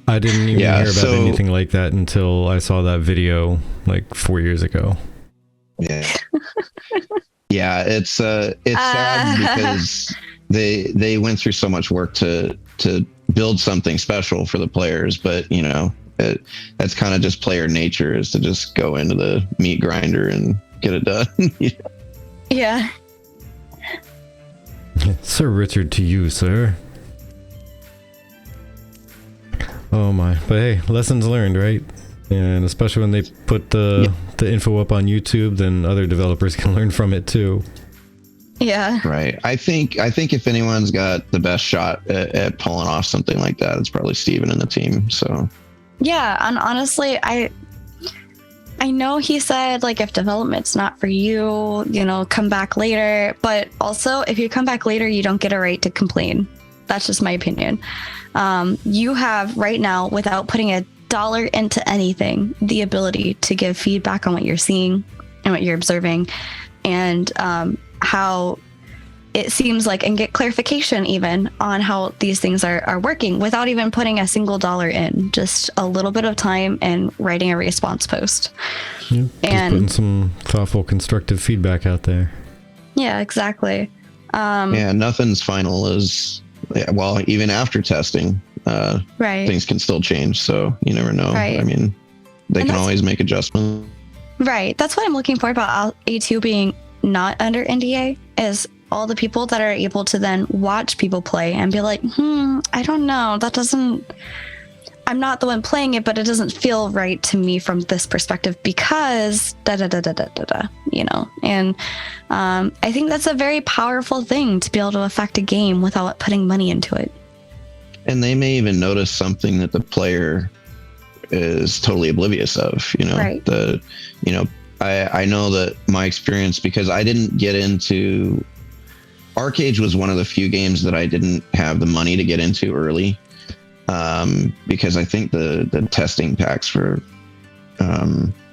I didn't even hear about anything like that until I saw that video like 4 years ago. Yeah. Yeah, it's sad because they went through so much work to build something special for the players, but that's kind of just player nature, is to just go into the meat grinder and get it done. Yeah. Sir Richard, to you, sir. Oh my. But hey, lessons learned, right? And especially when they put the info up on YouTube, then other developers can learn from it too. Yeah. Right. I think if anyone's got the best shot at pulling off something like that, it's probably Steven and the team. So Yeah, and honestly, I know he said like if development's not for you, come back later. But also, if you come back later, you don't get a right to complain. That's just my opinion. You have right now, without putting a dollar into anything, the ability to give feedback on what you're seeing and what you're observing, and how it seems like, and get clarification even on how these things are working without even putting a single dollar in, just a little bit of time and writing a response post. Yeah, and putting some thoughtful, constructive feedback out there. Yeah, exactly. Yeah, nothing's final well, even after testing, right. Things can still change. So you never know. Right. I mean, they can always make adjustments. Right. That's what I'm looking for about A2 being not under NDA, is all the people that are able to then watch people play and be like, I don't know, I'm not the one playing it, but it doesn't feel right to me from this perspective because and I think that's a very powerful thing, to be able to affect a game without putting money into it. And they may even notice something that the player is totally oblivious of, Right. I know that my experience, because I didn't get into Arcade, was one of the few games that I didn't have the money to get into early, because I think the testing packs were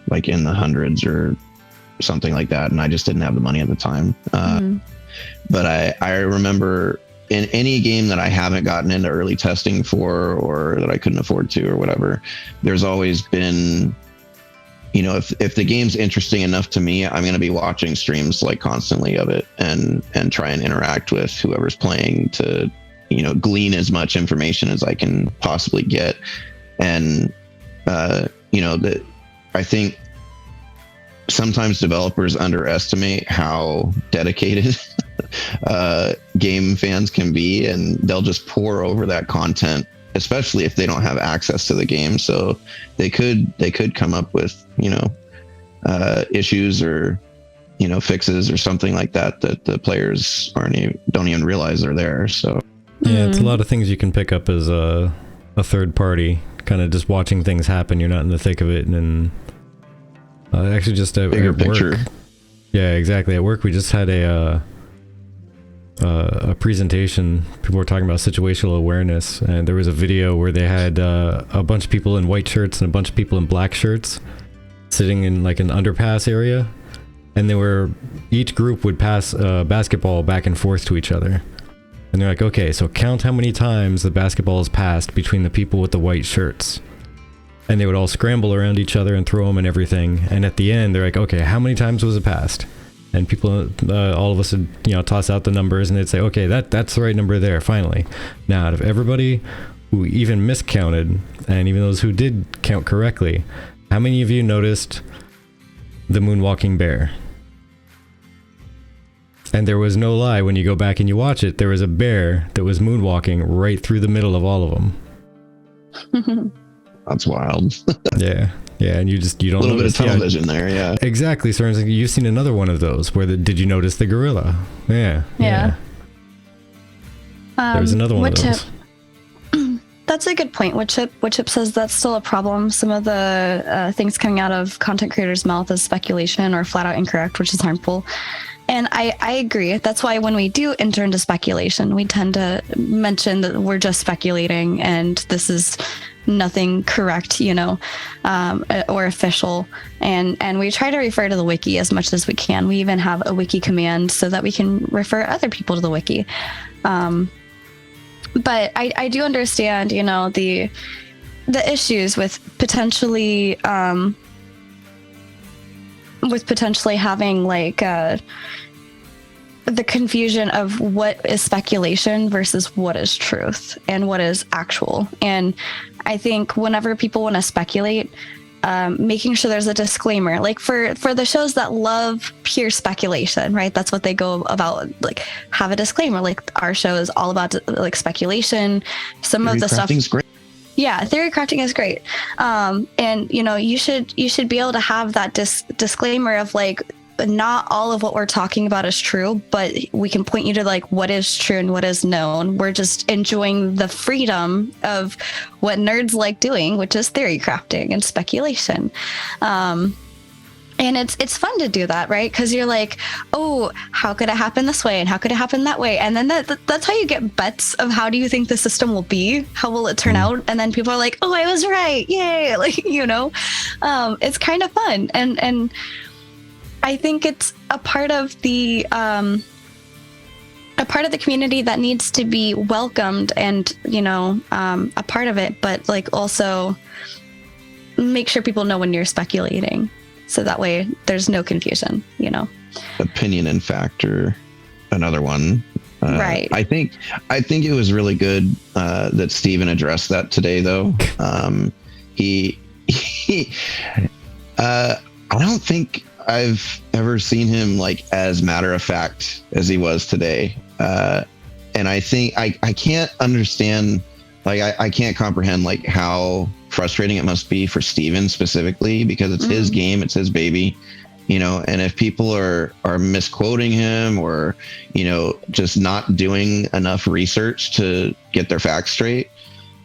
like in the hundreds or something like that, and I just didn't have the money at the time. But I remember in any game that I haven't gotten into early testing for, or that I couldn't afford to, or whatever, there's always been, if the game's interesting enough to me, I'm going to be watching streams like constantly of it and try and interact with whoever's playing to, glean as much information as I can possibly get. And, I think sometimes developers underestimate how dedicated game fans can be, and they'll just pour over that content, especially if they don't have access to the game. So they could come up with, issues or, fixes or something like that the players don't even realize they're there. So yeah, it's a lot of things you can pick up as a third party, kind of just watching things happen. You're not in the thick of it. And actually just at bigger work, picture. Yeah, exactly. At work, we just had a presentation. People were talking about situational awareness, and there was a video where they had a bunch of people in white shirts and a bunch of people in black shirts sitting in like an underpass area, and each group would pass a basketball back and forth to each other, and they're like, okay, so count how many times the basketball is passed between the people with the white shirts, and they would all scramble around each other and throw them and everything, and at the end they're like, okay, how many times was it passed? And people, all of us would, toss out the numbers, and they'd say, okay, that's the right number there, finally. Now, out of everybody who even miscounted, and even those who did count correctly, how many of you noticed the moonwalking bear? And there was no lie, when you go back and you watch it, there was a bear that was moonwalking right through the middle of all of them. That's wild. Yeah. Yeah, and you don't. A little bit of tunnel vision there, yeah. Exactly. So you've seen another one of those. Did you notice the gorilla? Yeah. Yeah. There was another one of those. That's a good point. Woodchip says that's still a problem. Some of the things coming out of content creators' mouth is speculation or flat out incorrect, which is harmful. And I agree. That's why when we do enter into speculation, we tend to mention that we're just speculating and this is nothing correct, or official. And we try to refer to the wiki as much as we can. We even have a wiki command so that we can refer other people to the wiki. But I do understand, the issues with potentially having like the confusion of what is speculation versus what is truth and what is actual. And I think whenever people want to speculate, making sure there's a disclaimer, like for the shows that love pure speculation, right? That's what they go about, like have a disclaimer, like our show is all about like speculation. Some of the stuff. Great. Yeah, theory crafting is great. And you should be able to have that disclaimer of like, not all of what we're talking about is true, but we can point you to like what is true and what is known. We're just enjoying the freedom of what nerds like doing, which is theory crafting and speculation. And it's fun to do that, right? Because you're like, oh, how could it happen this way? And how could it happen that way? And then that's how you get bets of how do you think the system will be? How will it turn out? And then people are like, oh, I was right. Yay. Like, it's kind of fun. And I think it's a part of the community that needs to be welcomed and, a part of it, but like also make sure people know when you're speculating. So that way there's no confusion, Opinion and factor, another one. Right. I think it was really good that Steven addressed that today, though. I don't think I've ever seen him like as matter of fact as he was today. And I think I can't understand, like I can't comprehend like how frustrating it must be for Steven specifically, because it's his game, it's his baby, and if people are misquoting him or, just not doing enough research to get their facts straight,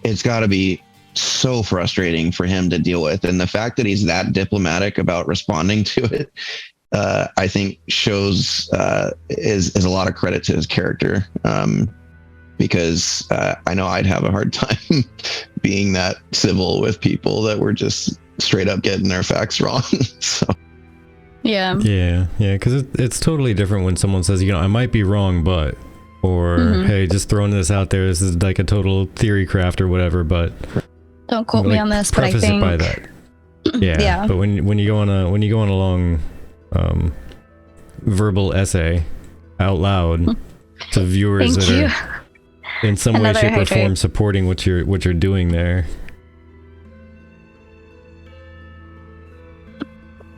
it's got to be so frustrating for him to deal with. And the fact that he's that diplomatic about responding to it, I think shows is a lot of credit to his character. Because I know I'd have a hard time being that civil with people that were just straight up getting their facts wrong. So. Yeah, because it's totally different when someone says, I might be wrong, but, or hey, just throwing this out there, this is like a total theory craft or whatever, but don't quote me on this, but I think it by that. Yeah. But when you go on a long verbal essay out loud to viewers are in some way, shape, or form supporting what you're doing there,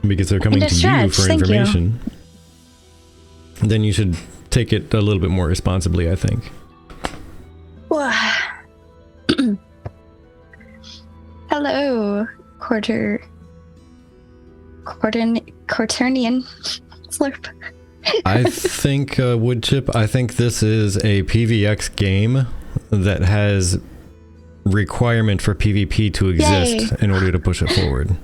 because they're coming to you for information, then you should take it a little bit more responsibly, I think. Hello, Quaternian Slurp. I think, Woodchip, I think this is a PVX game that has requirement for PvP to exist in order to push it forward.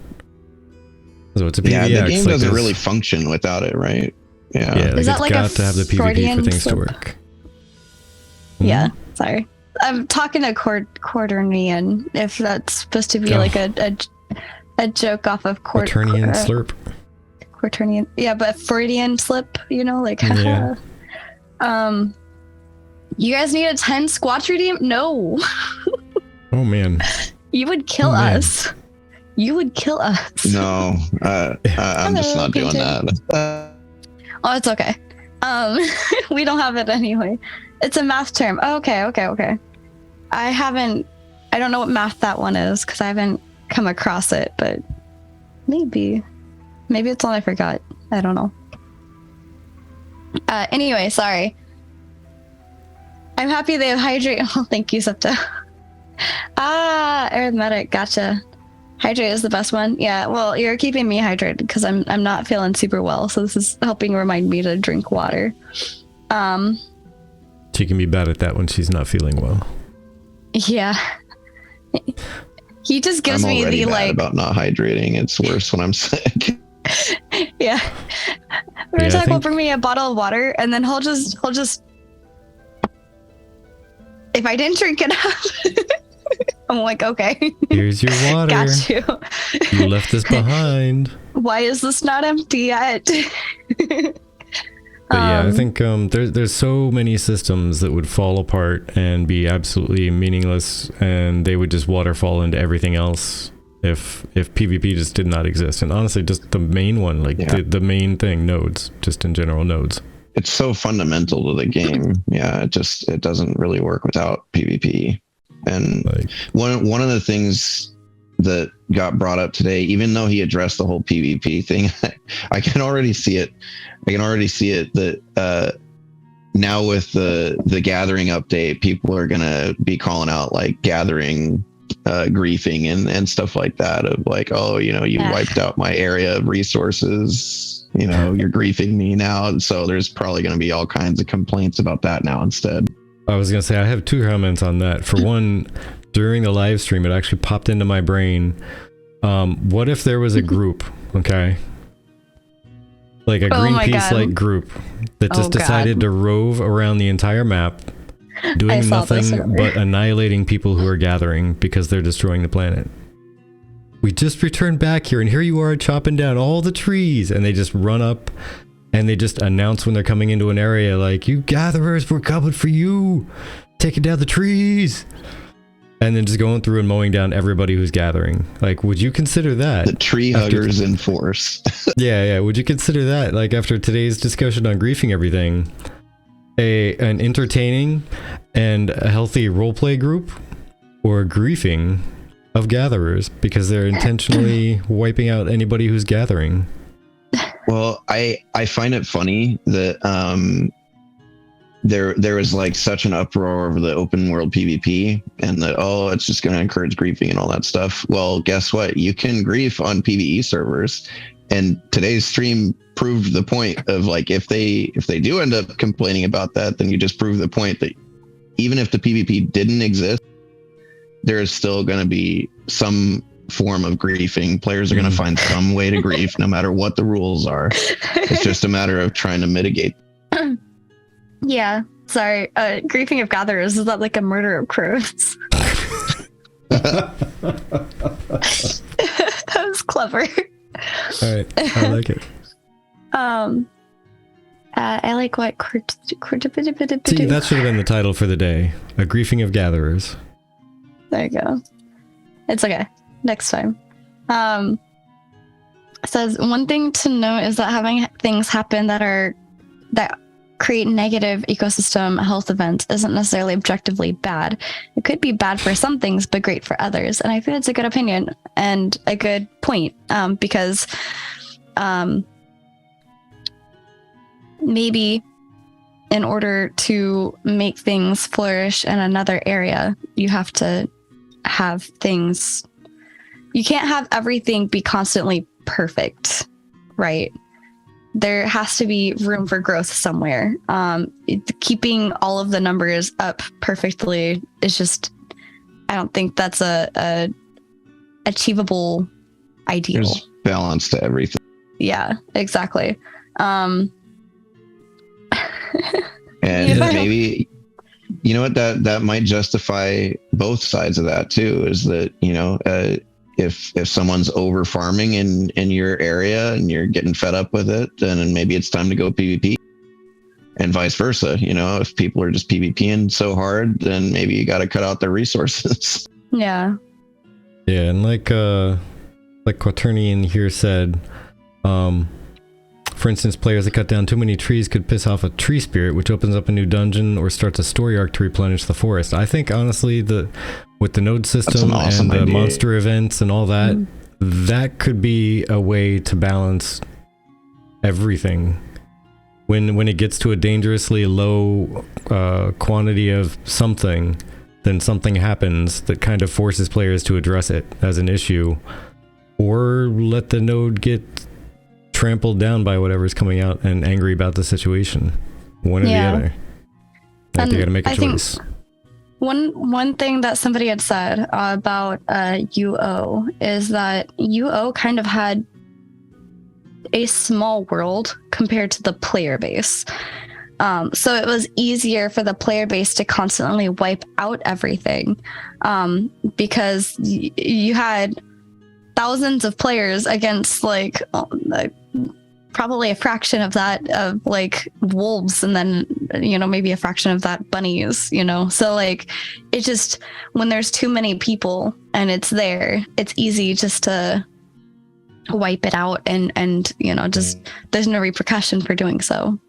So it's a PVX. Yeah, the game doesn't really function without it, right? Yeah. Is that like got to have the PvP for things to work. Yeah, sorry. I'm talking to Quaternian, if that's supposed to be like a joke off of Quaternian Slurp. Quaternian, yeah, but Freudian slip, like, yeah. You guys need a 10 squatch redeem? No. Oh man. You would kill us. You would kill us. No, I'm just not doing that. Oh, it's okay. We don't have it anyway. It's a math term. Oh, okay. I don't know what math that one is because I haven't come across it, but maybe it's one I forgot. I don't know. Anyway, sorry. I'm happy they have hydrate. Oh, thank you, Septa. Arithmetic. Gotcha. Hydrate is the best one. Yeah, well, you're keeping me hydrated because I'm not feeling super well, so this is helping remind me to drink water. She can be bad at that when she's not feeling well. Yeah. He just gives me the bad about not hydrating. It's worse when I'm sick. Yeah. Vertec will bring me a bottle of water, and then he'll just if I didn't drink enough, I'm like, okay. Here's your water. Got you. You left this behind. Why is this not empty yet? But yeah, I think there's so many systems that would fall apart and be absolutely meaningless, and they would just waterfall into everything else if PvP just did not exist. And honestly, just the main one, the main thing, nodes, just in general, nodes. It's so fundamental to the game. Yeah, it doesn't really work without PvP. And one of the things that got brought up today, even though he addressed the whole PvP thing, I can already see it. That now with the gathering update, people are gonna be calling out like gathering griefing and stuff like that, of like, oh, you wiped out my area of resources, you're griefing me now. So there's probably going to be all kinds of complaints about that now instead. I was going to say, I have 2 comments on that. For one, during the live stream, it actually popped into my brain. What if there was a group, okay? Like a Greenpeace-like group that just decided to rove around the entire map, doing nothing but annihilating people who are gathering because they're destroying the planet. We just returned back here, and here you are chopping down all the trees, and they just run up, and they just announce when they're coming into an area, like, you gatherers, we're coming for you, taking down the trees. And then just going through and mowing down everybody who's gathering. Like, would you consider that? The tree huggers in force. Yeah. Would you consider that, like, after today's discussion on griefing everything, an entertaining and a healthy roleplay group, or griefing of gatherers because they're intentionally wiping out anybody who's gathering? Well, I find it funny that there was like such an uproar over the open world PvP, and that, oh, it's just going to encourage griefing and all that stuff. Well, guess what? You can grief on PvE servers, and today's stream proved the point of, like, if they do end up complaining about that, then you just prove the point that even if the PvP didn't exist, there is still going to be some form of griefing. Players are going to find some way to grief, no matter what the rules are. It's just a matter of trying to mitigate. Yeah, sorry. Griefing of gatherers, is that like a murder of crows? That was clever. All right, I like it. I like what. See, that should have been the title for the day: a griefing of gatherers. There you go. It's okay. Next time. It says, one thing to note is that having things happen that create negative ecosystem health events isn't necessarily objectively bad. It could be bad for some things, but great for others. And I think it's a good opinion and a good point, because maybe in order to make things flourish in another area, you have to have things. You can't have everything be constantly perfect, right? There has to be room for growth somewhere. Keeping all of the numbers up perfectly is just, I don't think that's a achievable ideal. There's balance to everything. Yeah, exactly. And maybe, you know what, that might justify both sides of that too, is that, if someone's over farming in your area and you're getting fed up with it, then maybe it's time to go PvP, and vice versa. If people are just PvPing so hard, then maybe you got to cut out their resources. Yeah. Yeah, and like Quaternian here said, for instance, players that cut down too many trees could piss off a tree spirit, which opens up a new dungeon or starts a story arc to replenish the forest. I think, honestly, with the node system and the monster events and all that, that could be a way to balance everything. When it gets to a dangerously low quantity of something, then something happens that kind of forces players to address it as an issue, or let the node get trampled down by whatever's coming out and angry about the situation. One or the other. I think they gotta make a choice. One thing that somebody had said about UO is that UO kind of had a small world compared to the player base. So it was easier for the player base to constantly wipe out everything, because you had thousands of players against like probably a fraction of that of like wolves, and then maybe a fraction of that bunnies, so like it just, when there's too many people and it's easy just to wipe it out, and just there's no repercussion for doing so.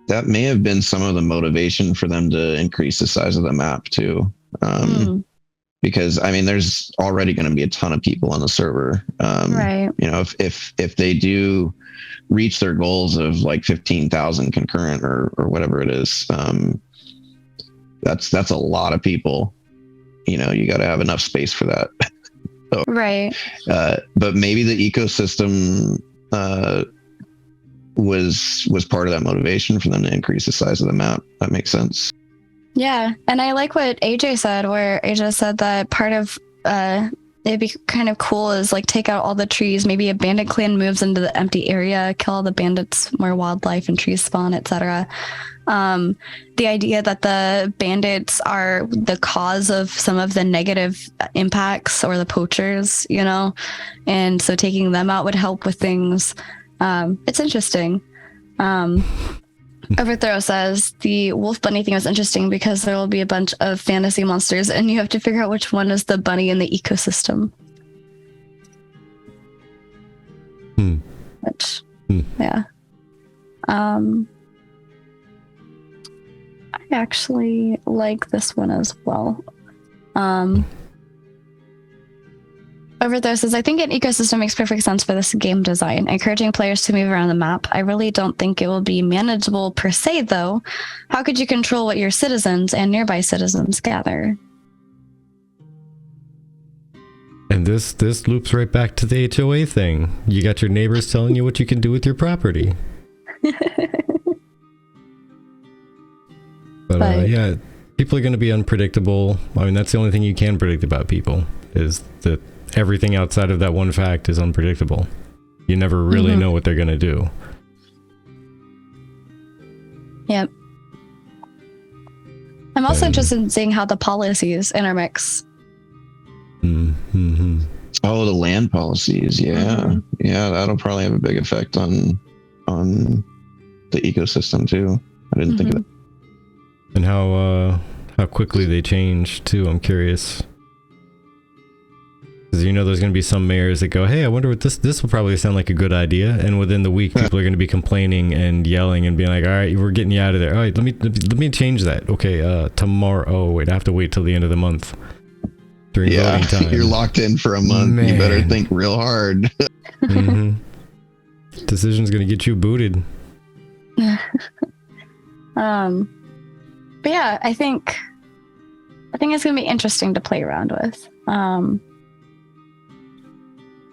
That may have been some of the motivation for them to increase the size of the map too. Because there's already going to be a ton of people on the server. Right. If they do reach their goals of like 15,000 concurrent or whatever it is, that's a lot of people. You got to have enough space for that. Right. But maybe the ecosystem was part of that motivation for them to increase the size of the map. That makes sense. Yeah. And I like what AJ said, where AJ said that part of it'd be kind of cool is like take out all the trees. Maybe a bandit clan moves into the empty area, kill all the bandits, more wildlife and trees spawn, etc. The idea that the bandits are the cause of some of the negative impacts or the poachers, you know, and so taking them out would help with things. It's interesting. Overthrow says the wolf bunny thing was interesting because there will be a bunch of fantasy monsters and you have to figure out which one is the bunny in the ecosystem. Which, yeah. I actually like this one as well. Overthrow says, I think an ecosystem makes perfect sense for this game design, encouraging players to move around the map. I really don't think it will be manageable per se, though. How could you control what your citizens and nearby citizens gather? And this loops right back to the HOA thing. You got your neighbors telling you what you can do with your property. But yeah, people are going to be unpredictable. I mean, that's the only thing you can predict about people, is that everything outside of that one fact is unpredictable. You never really know what they're going to do. Yep. I'm also interested in seeing how the policies intermix. Oh, the land policies. Yeah. Yeah, that'll probably have a big effect on the ecosystem too. I didn't think of that. And how quickly they change too, I'm curious. Because you know there's going to be some mayors that go, hey, I wonder what this will probably sound like a good idea, and within the week people are going to be complaining and yelling and being like, all right, we're getting you out of there. All right, let me change that. Okay, tomorrow. Oh wait, I have to wait till the end of the month during voting time. You're locked in for a month. Man. You better think real hard. Decision's going to get you booted. But yeah, I think it's going to be interesting to play around with.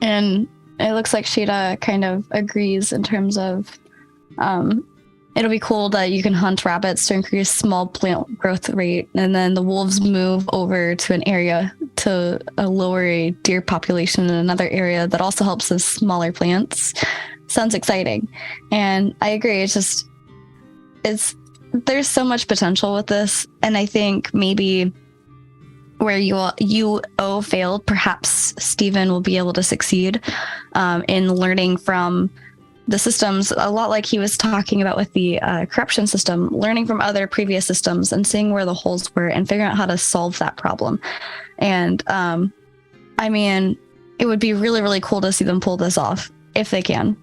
And it looks like Sheeta kind of agrees in terms of it'll be cool that you can hunt rabbits to increase small plant growth rate, and then the wolves move over to an area to lower a deer population in another area that also helps with smaller plants. Sounds exciting. And I agree, there's so much potential with this, and I think maybe where UO failed, perhaps Steven will be able to succeed in learning from the systems, a lot like he was talking about with the corruption system, learning from other previous systems and seeing where the holes were and figuring out how to solve that problem. And I mean, it would be really, really cool to see them pull this off if they can.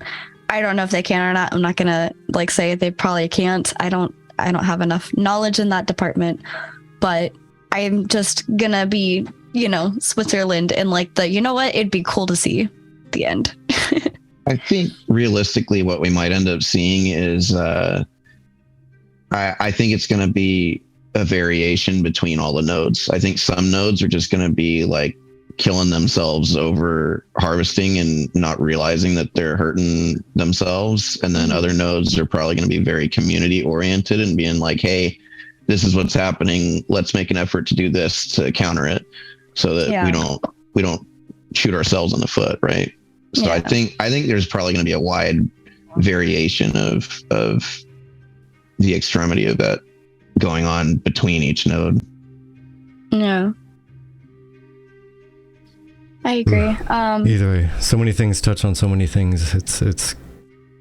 I don't know if they can or not. I'm not gonna say they probably can't. I don't have enough knowledge in that department, but I'm just gonna be, Switzerland and it'd be cool to see the end. I think realistically what we might end up seeing is I think it's going to be a variation between all the nodes. I think some nodes are just going to be killing themselves over harvesting and not realizing that they're hurting themselves. And then other nodes are probably going to be very community oriented and being like, hey, this is what's happening. Let's make an effort to do this to counter it so that we don't shoot ourselves in the foot. Right. So I think there's probably going to be a wide variation of the extremity of that going on between each node. Yeah, I agree. Either way, so many things touch on so many things. It's going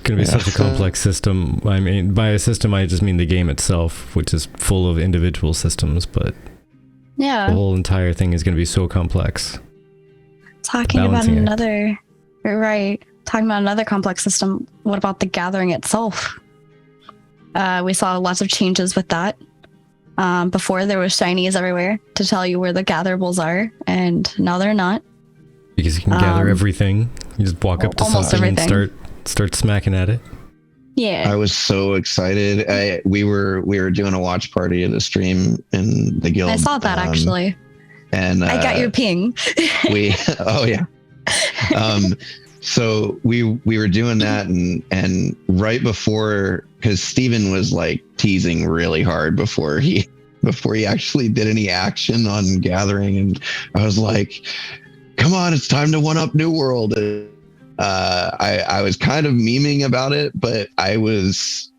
to be such a complex system. I mean, by a system, I just mean the game itself, which is full of individual systems. But the whole entire thing is going to be so complex. Talking about another complex system, what about the gathering itself? We saw lots of changes with that. Before there was shinies everywhere to tell you where the gatherables are, and now they're not. Because you can gather everything. You just walk up to something and start smacking at it. Yeah. I was so excited. We were doing a watch party of the stream in the guild. I saw that actually. And I got your ping. oh yeah. So we were doing that, and right before, because Steven was like teasing really hard before he actually did any action on gathering, and I was like, come on, it's time to one up New World. I was kind of memeing about it, but I was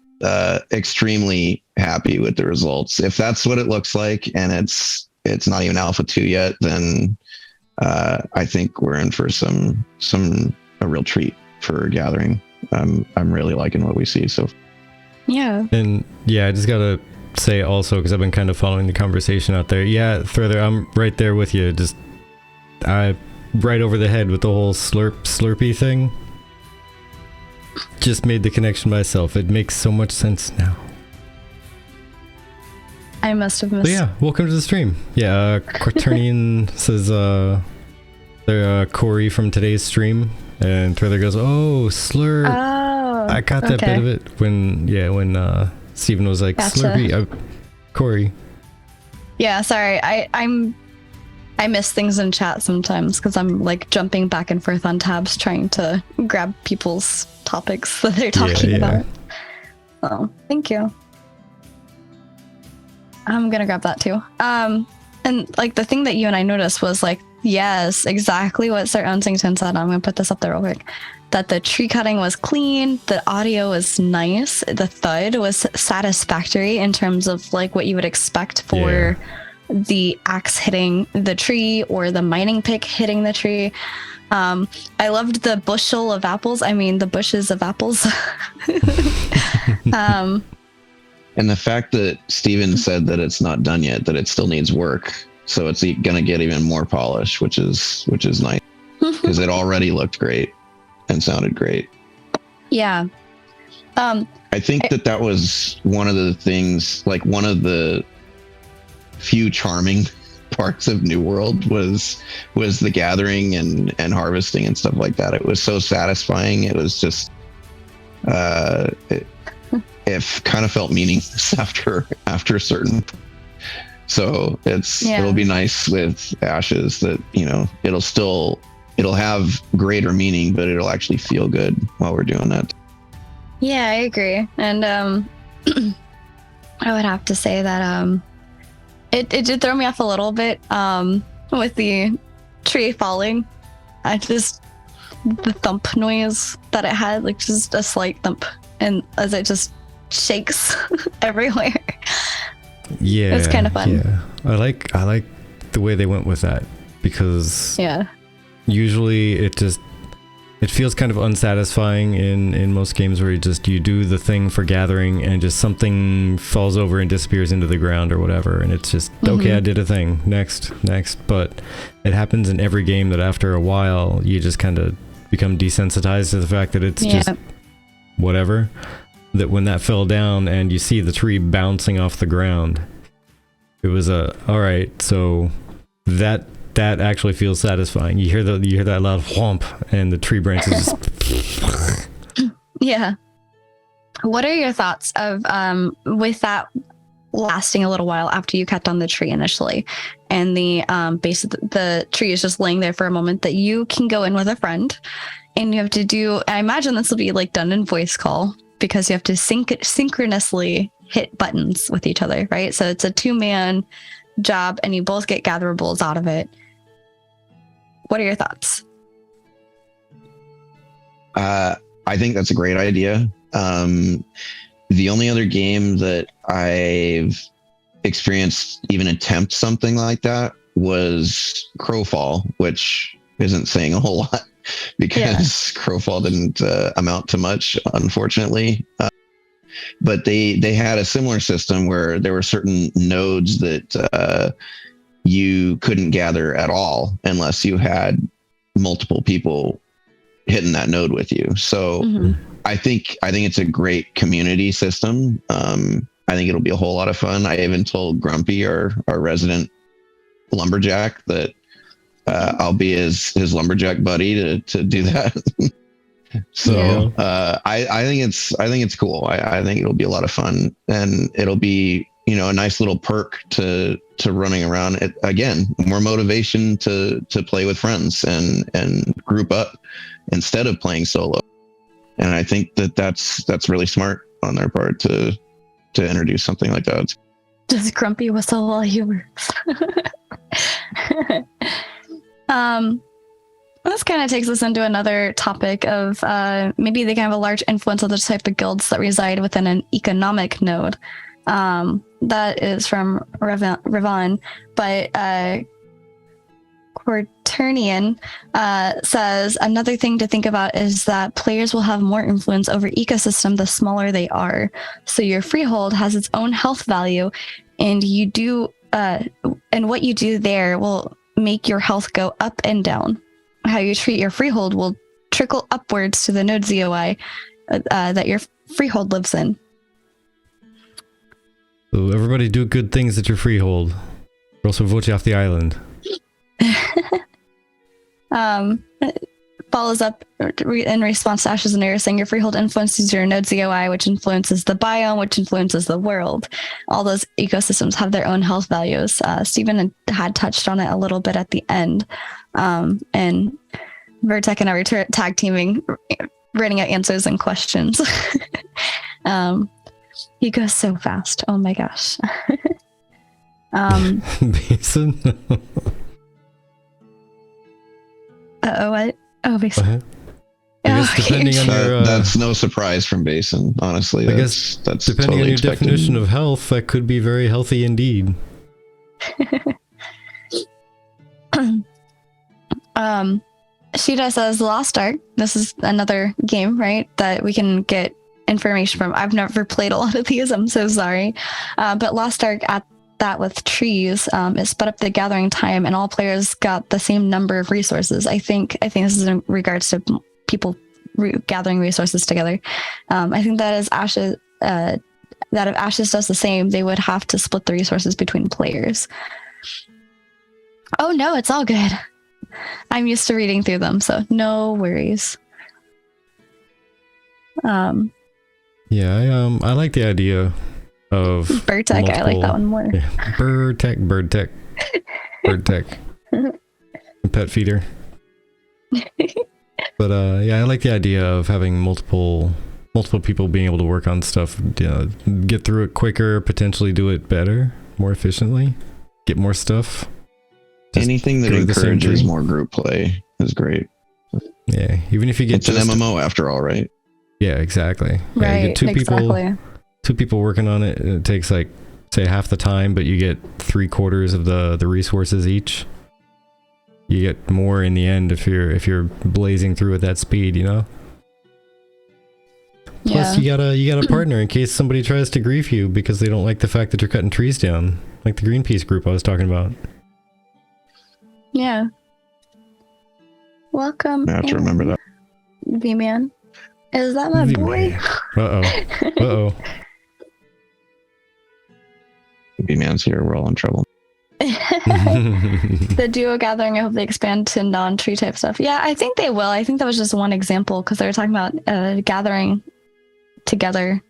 extremely happy with the results. If that's what it looks like, and it's not even Alpha 2 yet, then I think we're in for a real treat for gathering. I'm really liking what we see. So Yeah. And yeah, I just gotta say also, because I've been kind of following the conversation out there. Yeah, further, I'm right there with you. Just right over the head with the whole slurpy thing. Just made the connection myself. It makes so much sense now. I must have missed. So yeah, welcome to the stream. Yeah, Quaternion says they're Corey from today's stream, and Trailer goes, "Oh, slurp." Oh, I caught that bit of it when Steven was like, Gotcha. "Slurpee." Corey. Yeah, sorry. I miss things in chat sometimes because I'm like jumping back and forth on tabs trying to grab people's topics that they're talking about. Oh, thank you. I'm gonna grab that too. And like the thing that you and I noticed was like, yes, exactly what Sir Unsington said. I'm gonna put this up there real quick. That the tree cutting was clean, the audio was nice, the thud was satisfactory in terms of like what you would expect for the axe hitting the tree or the mining pick hitting the tree. I loved the bushel of apples. I mean, the bushes of apples. And the fact that Steven said that it's not done yet, that it still needs work, so it's going to get even more polish, which is nice, because it already looked great and sounded great. Yeah. I think that was one of the things, like one of the few charming parts of New World was the gathering and harvesting and stuff like that. It was so satisfying. It was just it kind of felt meaningless after a certain. So it'll be nice with Ashes that, you know, it'll have greater meaning, but it'll actually feel good while we're doing that. Yeah, I agree. And I would have to say that it did throw me off a little bit with the tree falling. The thump noise that it had, like just a slight thump, and as it just shakes everywhere. Yeah, it's kind of fun. Yeah, I like the way they went with that, because usually it feels kind of unsatisfying in most games where you do the thing for gathering and just something falls over and disappears into the ground or whatever, and it's just okay, I did a thing, next. But it happens in every game that after a while you just kind of become desensitized to the fact that it's just whatever. That when that fell down and you see the tree bouncing off the ground, it was all right, so that actually feels satisfying. You hear that loud whomp and the tree branches just Yeah. What are your thoughts of with that lasting a little while after you cut down the tree initially, and the base of the tree is just laying there for a moment, that you can go in with a friend and you have to do, I imagine this will be like done in voice call, because you have to synchronously hit buttons with each other, right? So it's a 2-man job and you both get gatherables out of it. What are your thoughts? I think that's a great idea. The only other game that I've experienced even attempt something like that was Crowfall, which isn't saying a whole lot, because Crowfall didn't amount to much, unfortunately. But they had a similar system where there were certain nodes that you couldn't gather at all unless you had multiple people hitting that node with you. So I think it's a great community system. I think it'll be a whole lot of fun. I even told Grumpy, our resident lumberjack, that I'll be his lumberjack buddy to do that. I think it's cool. I think it'll be a lot of fun, and it'll be, a nice little perk to running around. It, again, more motivation to play with friends and group up instead of playing solo. And I think that's really smart on their part to introduce something like that. Just grumpy whistle while he works. This kind of takes us into another topic of maybe they can have a large influence on the type of guilds that reside within an economic node. That is from Ravon, but Quaternion says another thing to think about is that players will have more influence over ecosystem the smaller they are. So your freehold has its own health value, and you do and what you do there will make your health go up and down. How you treat your freehold will trickle upwards to the node ZOI that your freehold lives in. So everybody do good things at your freehold, or else we'll vote you off the island. Follows up in response to Ash's and Air saying your freehold influences your node ZOI, which influences the biome, which influences the world. All those ecosystems have their own health values. Stephen had touched on it a little bit at the end. And Vertec and I were tag teaming, writing out answers and questions. He goes so fast. Oh my gosh. Basin? What? Oh, Basin. I guess depending on your... that's no surprise from Basin, honestly. I guess that's depending totally on your expected. definition of health, that could be very healthy indeed. Sheeta says Lost Ark. This is another game, right? That we can get information from. I've never played a lot of these. I'm so sorry. But Lost Ark at that with trees, it sped up the gathering time, and all players got the same number of resources. I think this is in regards to people gathering resources together. I think that is Ashes. That if Ashes does the same, they would have to split the resources between players. Oh no, it's all good. I'm used to reading through them, so no worries. Yeah, I like the idea of Birdtech. I like that one more. Yeah, Birdtech. Pet feeder. But yeah, I like the idea of having multiple people being able to work on stuff, get through it quicker, potentially do it better, more efficiently, get more stuff. Just anything that encourages more group play is great. Yeah, even if you get it's an MMO after all, right? Yeah, exactly. Yeah, Right, you get exactly. two people working on it. It takes like say half the time, but you get 3/4 of the resources each. You get more in the end if you're blazing through at that speed, Plus, you got a partner in case somebody tries to grief you because they don't like the fact that you're cutting trees down, like the Greenpeace group I was talking about. Yeah. Welcome. I have to remember that. V-Man. Is that my boy? Uh-oh. B-Man's here. We're all in trouble. The duo gathering, I hope they expand to non-tree type stuff. Yeah, I think they will. I think that was just one example because they were talking about gathering together.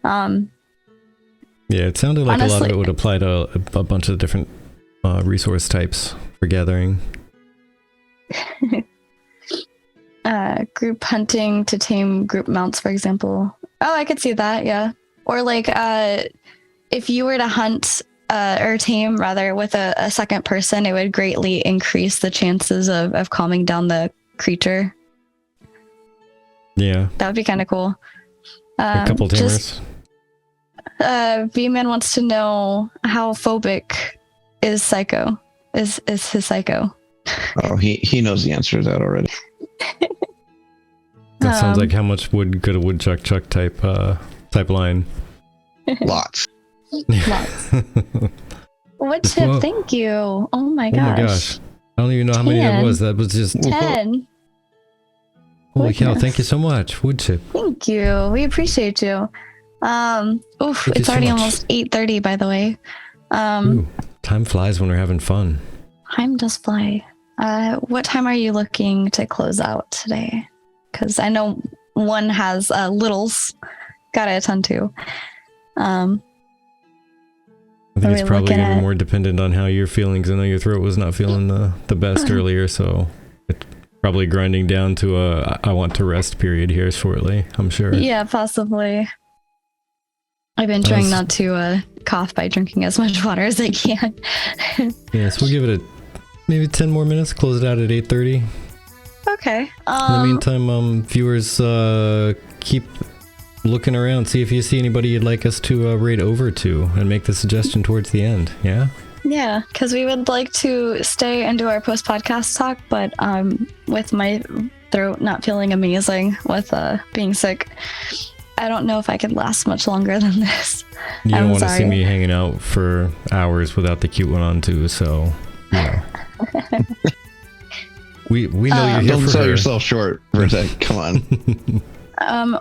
Yeah, it sounded like honestly, a lot of it would apply to a bunch of different resource types for gathering. Group hunting to tame group mounts, for example. Oh, I could see that, yeah. Or like if you were to hunt or tame rather with a second person, it would greatly increase the chances of calming down the creature. Yeah. That would be kind of cool. A couple tamers. V-Man wants to know how phobic is Psycho. Is his Psycho? Oh, he knows the answer to that already. That sounds like how much wood could a woodchuck chuck type line. Lots. What tip? Thank you. Oh my gosh. Oh my gosh. I don't even know how many that was. That was just 10. Holy cow, thank you so much. Wood chip. Thank you. We appreciate you. It's already almost 8:30 by the way. Ooh, time flies when we're having fun. Time does fly. What time are you looking to close out today? Because I know one has littles. Gotta attend to. I think it's probably looking even at? more dependent on how you're feeling, 'cause I know your throat was not feeling the best earlier, so it's probably grinding down to a I want to rest period here shortly, I'm sure. Yeah, possibly. I've been trying not to cough by drinking as much water as I can. Yeah, so we'll give it maybe 10 more minutes, close it out at 8:30. Okay. In the meantime, viewers, keep looking around, see if you see anybody you'd like us to raid over to, and make the suggestion towards the end. Yeah? Yeah, because we would like to stay and do our post-podcast talk, but with my throat not feeling amazing with being sick, I don't know if I could last much longer than this. You don't I'm want to see sorry. me hanging out for hours without the cute one on too, so, yeah. we know you're here Don't for sell her. yourself short for a sec. Come on.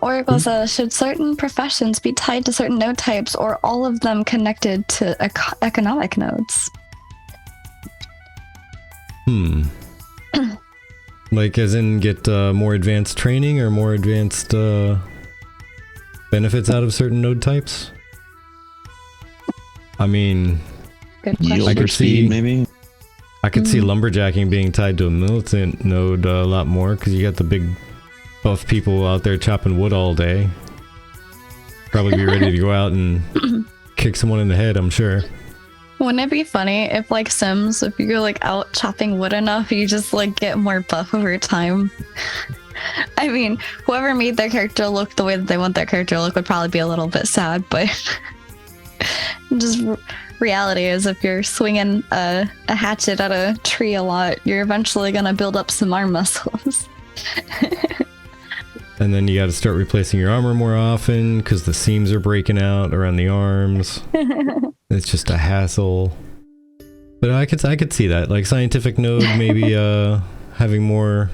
Oracle says, should certain professions be tied to certain node types, or all of them connected to economic nodes? Like, as in get more advanced training or more advanced benefits out of certain node types? I mean, Good question. Yield I or could see- speed, maybe? I could see lumberjacking being tied to a militant node a lot more, because you got the big buff people out there chopping wood all day. Probably be ready to go out and kick someone in the head, I'm sure. Wouldn't it be funny if, like Sims, if you're like out chopping wood enough, you just like get more buff over time? I mean, whoever made their character look the way that they want their character to look would probably be a little bit sad, but just reality is, if you're swinging a hatchet at a tree a lot, you're eventually gonna build up some arm muscles. And then you got to start replacing your armor more often, because the seams are breaking out around the arms. It's just a hassle. But I could see that, like scientific node maybe having more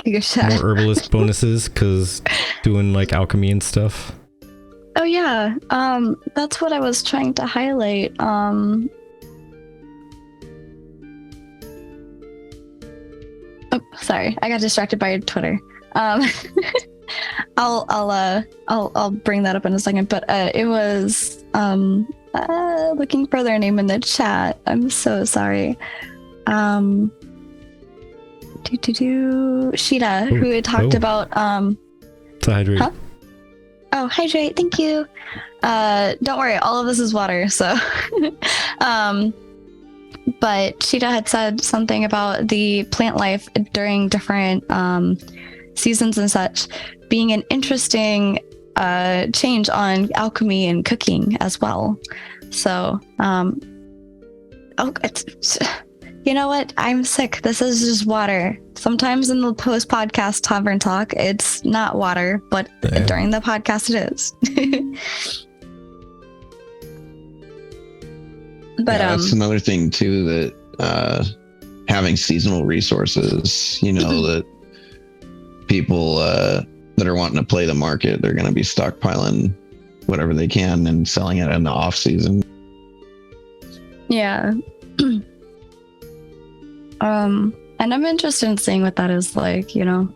herbalist bonuses, because doing like alchemy and stuff. Oh yeah, that's what I was trying to highlight. Oh, sorry, I got distracted by Twitter. I'll bring that up in a second. But it was looking for their name in the chat. I'm so sorry. Sheeta, who had talked about To hydrate. Huh? Oh, hydrate, thank you. Don't worry, all of this is water, so but Sheeta had said something about the plant life during different seasons and such being an interesting change on alchemy and cooking as well. So you know what? I'm sick. This is just water. Sometimes in the post-podcast tavern talk, it's not water, but during the podcast it is. But that's another thing too, that having seasonal resources, that people that are wanting to play the market, they're going to be stockpiling whatever they can and selling it in the off season. Yeah. And I'm interested in seeing what that is like, Hello,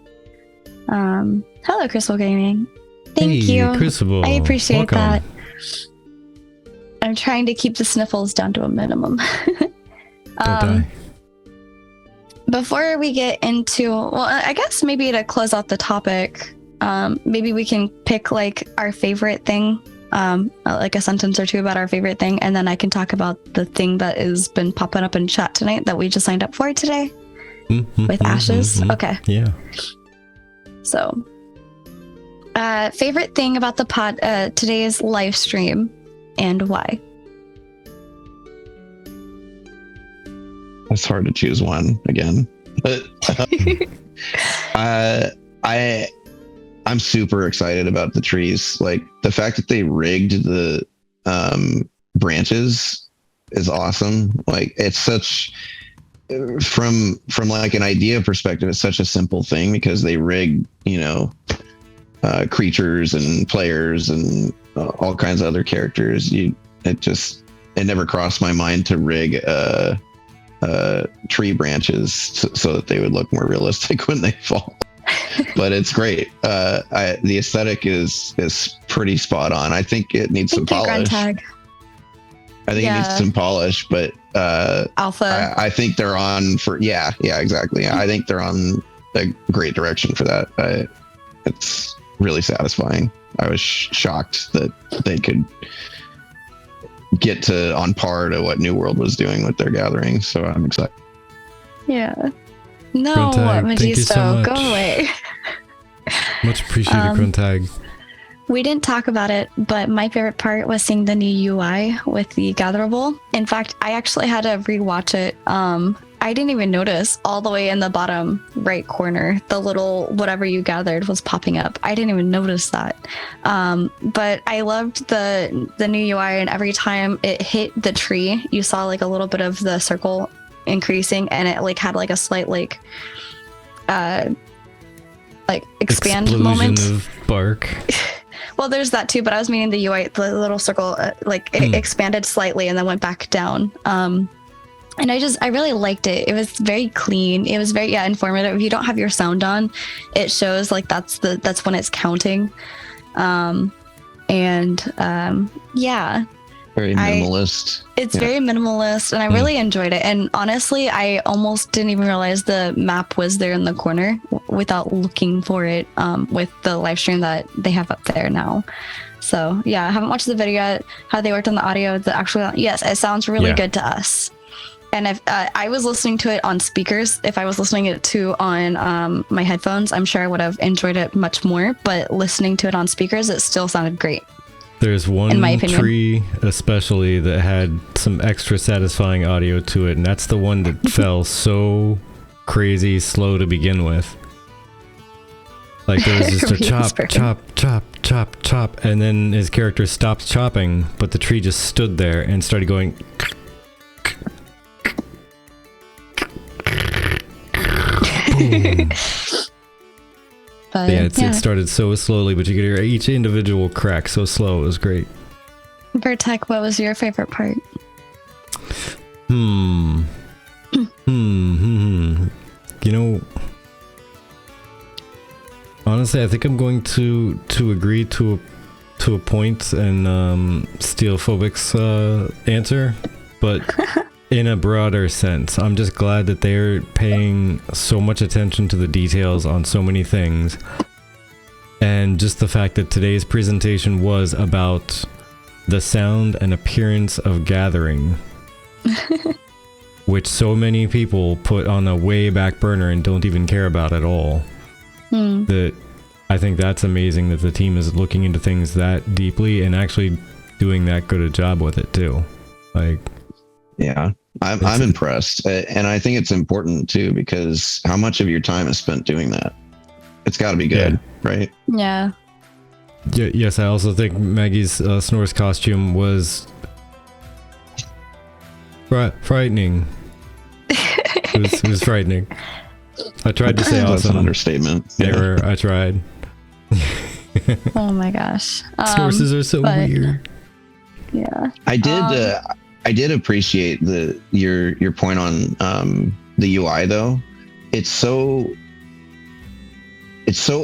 Crystal Gaming. Thank you. Crucible. I appreciate Welcome. that. I'm trying to keep the sniffles down to a minimum. Don't die. Before we get into, well, I guess maybe to close out the topic, maybe we can pick like our favorite thing, like a sentence or two about our favorite thing, and then I can talk about the thing that has been popping up in chat tonight that we just signed up for today with Ashes. Okay. Yeah. So, favorite thing about the today's live stream and why? It's hard to choose one again, but I'm super excited about the trees. Like the fact that they rigged the branches is awesome. Like it's such from like an idea perspective, it's such a simple thing because they rig, creatures and players and all kinds of other characters. It never crossed my mind to rig tree branches so that they would look more realistic when they fall. But it's great. The aesthetic is pretty spot on. I think it needs some polish. I think it needs some polish, but alpha. I think they're on for exactly. I think they're on a great direction for that. It's really satisfying. I was shocked that they could get to on par to what New World was doing with their gathering. So I'm excited. Yeah. No, Gruntag, thank you so Magisto, much. go away. Much appreciated, Gruntag. We didn't talk about it, but my favorite part was seeing the new UI with the gatherable. In fact, I actually had to rewatch it. I didn't even notice all the way in the bottom right corner, the little whatever you gathered was popping up. I didn't even notice that. But I loved the new UI, and every time it hit the tree, you saw like a little bit of the circle increasing, and it like had like a slight like expand Explosion moment of bark. Well, there's that too, but I was meaning the UI, the little circle, it expanded slightly and then went back down. And I really liked it. It was very clean. It was very informative. If you don't have your sound on, it shows like that's when it's counting. Very minimalist. It's very minimalist, and I really enjoyed it. And honestly, I almost didn't even realize the map was there in the corner without looking for it with the live stream that they have up there now. So yeah, I haven't watched the video yet. How they worked on the audio, yes, it sounds really good to us. And if I was listening to it on speakers, if I was listening it to on my headphones, I'm sure I would have enjoyed it much more. But listening to it on speakers, it still sounded great. There's one tree especially that had some extra satisfying audio to it, and that's the one that fell so crazy slow to begin with. Like there was just a chop, and then his character stopped chopping, but the tree just stood there and started going. Boom. It started so slowly, but you could hear each individual crack so slow. It was great. Vertek, what was your favorite part? You know, honestly, I think I'm going to agree to a point and steal Phobic's answer, but in a broader sense. I'm just glad that they're paying so much attention to the details on so many things. And just the fact that today's presentation was about the sound and appearance of gathering, which so many people put on a way back burner and don't even care about at all. That I think that's amazing that the team is looking into things that deeply and actually doing that good a job with it too. Like, yeah, I'm impressed, and I think it's important too, because how much of your time is spent doing that? It's got to be good, right? Yeah. Yes, I also think Maggie's Snor's costume was frightening. It was frightening. I tried to say awesome. That's an understatement. Error. I tried. Oh my gosh. Snorses are so weird. Yeah. I did appreciate your point on the UI though. It's so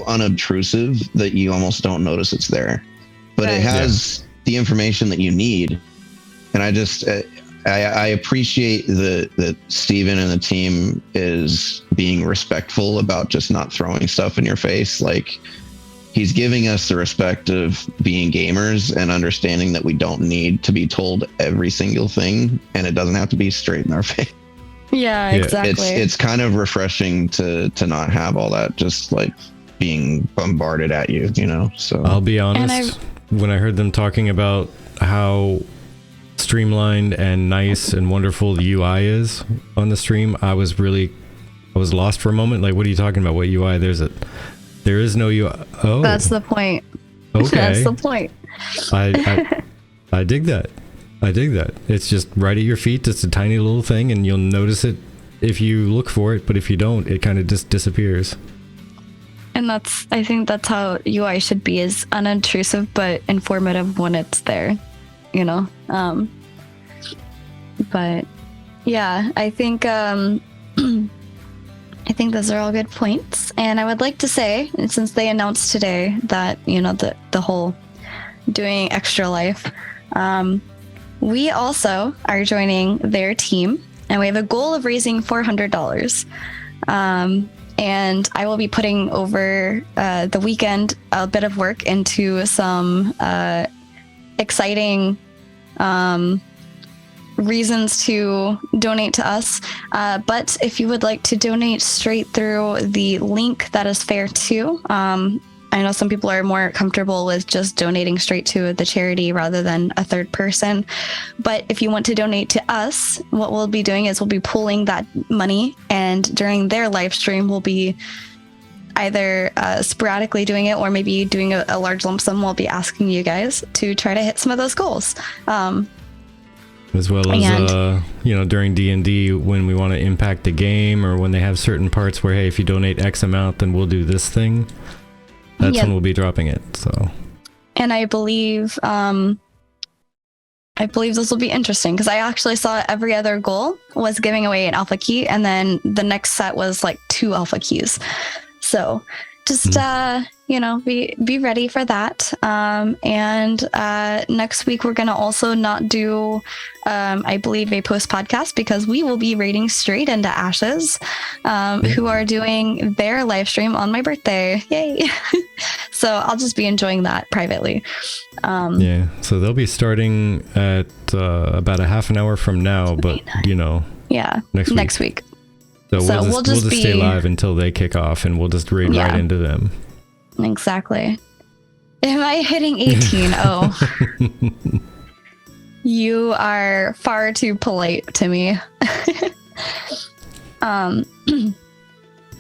unobtrusive that you almost don't notice it's there, but it has the information that you need. And I just I appreciate that Steven and the team is being respectful about just not throwing stuff in your face. Like, he's giving us the respect of being gamers and understanding that we don't need to be told every single thing, and it doesn't have to be straight in our face. Yeah, exactly. It's kind of refreshing to not have all that just like being bombarded at you, you know? So I'll be honest, when I heard them talking about how streamlined and nice and wonderful the UI is on the stream, I was lost for a moment. Like, what are you talking about? What UI? There is no UI. Oh, that's the point. Okay. That's the point. I dig that. It's just right at your feet. It's a tiny little thing, and you'll notice it if you look for it, but if you don't, it kind of just disappears. And I think that's how UI should be, is unobtrusive but informative when it's there, you know? But yeah, I think I think those are all good points. And I would like to say, since they announced today that, you know, the whole doing extra life, we also are joining their team, and we have a goal of raising $400. And I will be putting over the weekend a bit of work into some exciting reasons to donate to us. But if you would like to donate straight through the link, that is fair too. I know some people are more comfortable with just donating straight to the charity rather than a third person. But if you want to donate to us, what we'll be doing is we'll be pooling that money, and during their live stream, we'll be either sporadically doing it or maybe doing a large lump sum. We'll be asking you guys to try to hit some of those goals. As well as, during D&D, when we want to impact the game, or when they have certain parts where, hey, if you donate X amount, then we'll do this thing. That's when we'll be dropping it. So, and I believe this will be interesting, because I actually saw every other goal was giving away an alpha key, and then the next set was like 2 alpha keys. So just be ready for that. And next week we're gonna also not do I believe a post podcast, because we will be raiding straight into Ashes, who are doing their live stream on my birthday. Yay. So I'll just be enjoying that privately. So they'll be starting at about a half an hour from now, but next week. So we'll just stay live until they kick off, and we'll just raid right into them. Exactly. Am I hitting 18? Oh. You are far too polite to me. We'll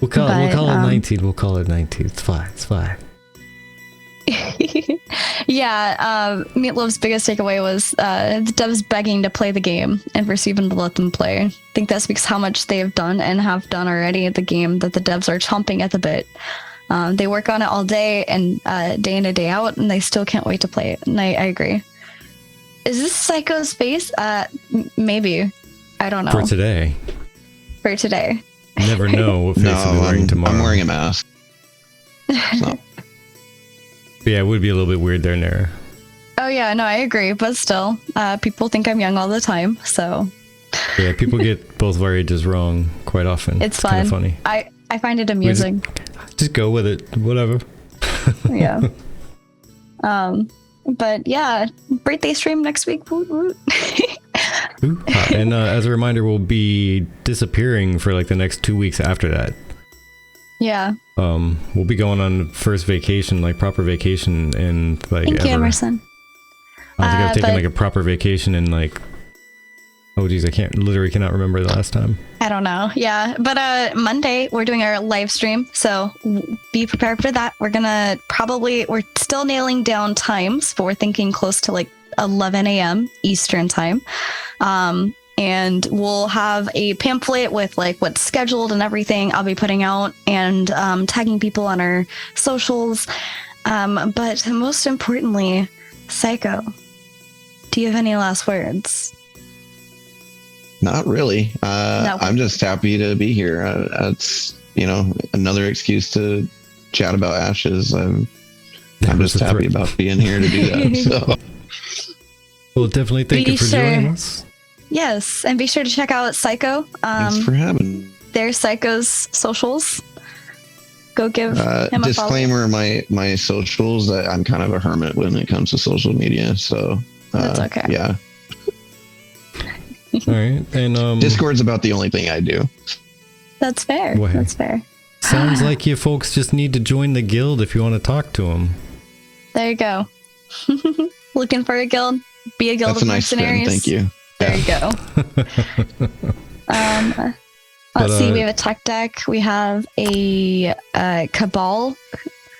call it 19. We'll call it 19. It's fine. Yeah, Meatloaf's biggest takeaway was the devs begging to play the game and for Steven to let them play. I think that speaks how much they have done and have done already at the game, that the devs are chomping at the bit. They work on it all day and day in and day out, and they still can't wait to play it. And I agree. Is this Psycho's face? Maybe. I don't know. For today. You never know what face I'll be wearing tomorrow. I'm wearing a mask. So. Yeah, it would be a little bit weird there and there. Oh yeah, no, I agree. But still, people think I'm young all the time, so. Yeah, people get both of our ages wrong quite often. It's fun. Kind of funny. I find it amusing. Just go with it. Whatever. Yeah. But yeah, birthday stream next week. Woot, woot. And as a reminder, we'll be disappearing for like the next 2 weeks after that. Yeah. We'll be going on first vacation, like proper vacation, and like. Thank you, Emerson. I don't think I've taken like a proper vacation in like. Oh geez, I cannot remember the last time. I don't know. Yeah, but Monday we're doing our live stream, so be prepared for that. We're still nailing down times, but we're thinking close to like 11 a.m. Eastern time. And we'll have a pamphlet with like what's scheduled and everything I'll be putting out, and tagging people on our socials. But most importantly, Psycho, do you have any last words? Not really. No. I'm just happy to be here. It's another excuse to chat about Ashes. I'm just happy about being here to do that. So. Well, definitely thank you for joining us. Yes, and be sure to check out Psycho. Thanks for having me. There's Psycho's socials. Go give him a follow. Disclaimer: my socials. I'm kind of a hermit when it comes to social media. So that's okay. Yeah. All right, and Discord's about the only thing I do. That's fair. Well, that's fair. Sounds like you folks just need to join the guild if you want to talk to them. There you go. Looking for a guild? Be a guild of mercenaries. Thank you. There you go. Let's see. We have a tech deck. We have a cabal.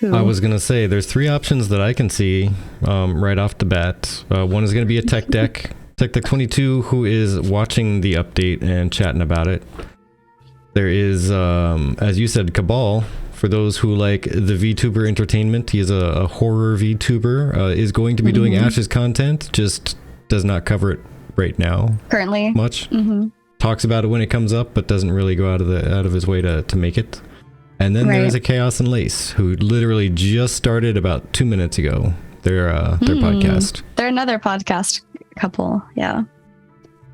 I was gonna say there's 3 options that I can see right off the bat. One is gonna be a tech deck. Tech Deck 22, who is watching the update and chatting about it. There is, as you said, Cabal. For those who like the VTuber entertainment, he is a horror VTuber. Is going to be doing Ashes content, just does not cover it right now. Currently. Much. Talks about it when it comes up, but doesn't really go out of his way to make it. And then there's a Chaos and Lace, who literally just started about 2 minutes ago. Their podcast. They're another podcast. couple. Yeah.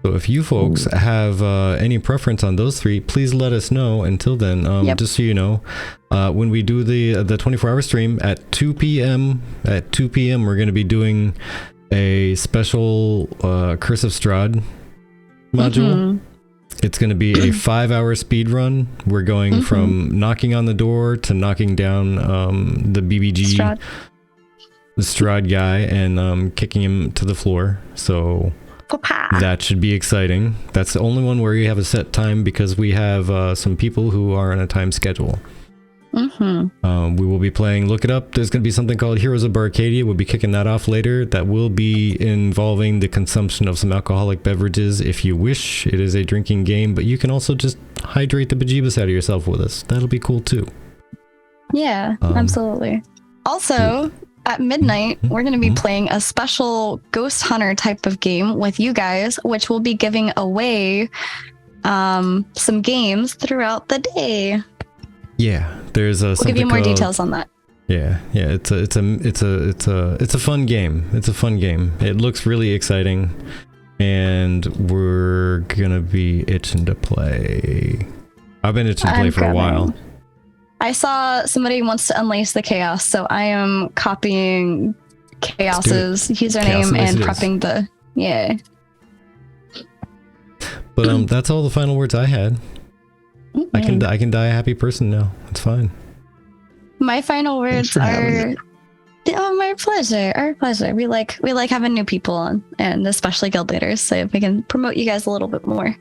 So if you folks have any preference on those 3, please let us know. Until then, just so you know, when we do the 24-hour stream at 2 p.m. we're going to be doing a special Curse of Strahd module. It's going to be a 5-hour speed run. We're going from knocking on the door to knocking down the BBG, the Strahd guy, and kicking him to the floor. So that should be exciting. That's the only one where you have a set time because we have some people who are on a time schedule. We will be playing, look it up, there's going to be something called Heroes of Barcadia. We'll be kicking that off later. That will be involving the consumption of some alcoholic beverages if you wish. It is a drinking game, but you can also just hydrate the bejeebus out of yourself with us. That'll be cool too. Yeah, absolutely. Also, at midnight, we're going to be playing a special Ghost Hunter type of game with you guys, which will be giving away some games throughout the day. Yeah, there's we'll give you more details on that. Yeah, it's a fun game. It's a fun game. It looks really exciting, and we're gonna be itching to play. I've been itching to play for a while. I saw somebody wants to unleash the chaos, so I am copying Chaos's username and prepping the But that's all the final words I had. I can die a happy person now. It's fine. My final words are, my pleasure. Our pleasure. We like having new people on, and especially guild leaders, so we can promote you guys a little bit more.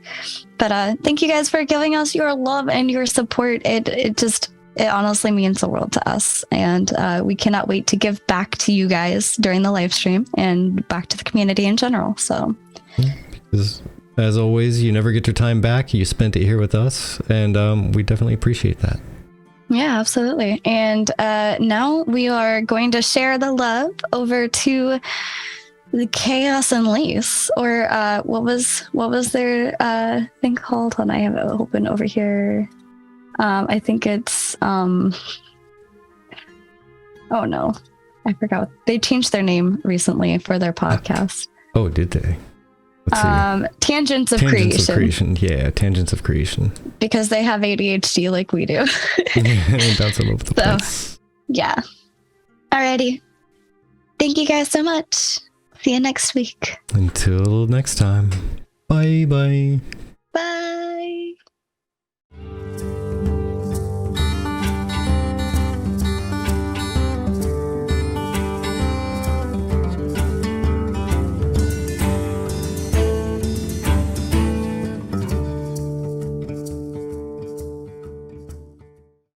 But thank you guys for giving us your love and your support. It honestly means the world to us, and we cannot wait to give back to you guys during the live stream and back to the community in general. So. Because as always, you never get your time back. You spent it here with us, and we definitely appreciate that. Yeah, absolutely. And now we are going to share the love over to the Chaos Unleash, or what was their thing called? Hold on, I have it open over here. I think it's oh no, I forgot. They changed their name recently for their podcast. Oh, did they? Tangents of Creation. Yeah, Tangents of Creation. Because they have ADHD like we do. Bounce all over the place. Yeah. Alrighty. Thank you guys so much. See you next week. Until next time. Bye bye.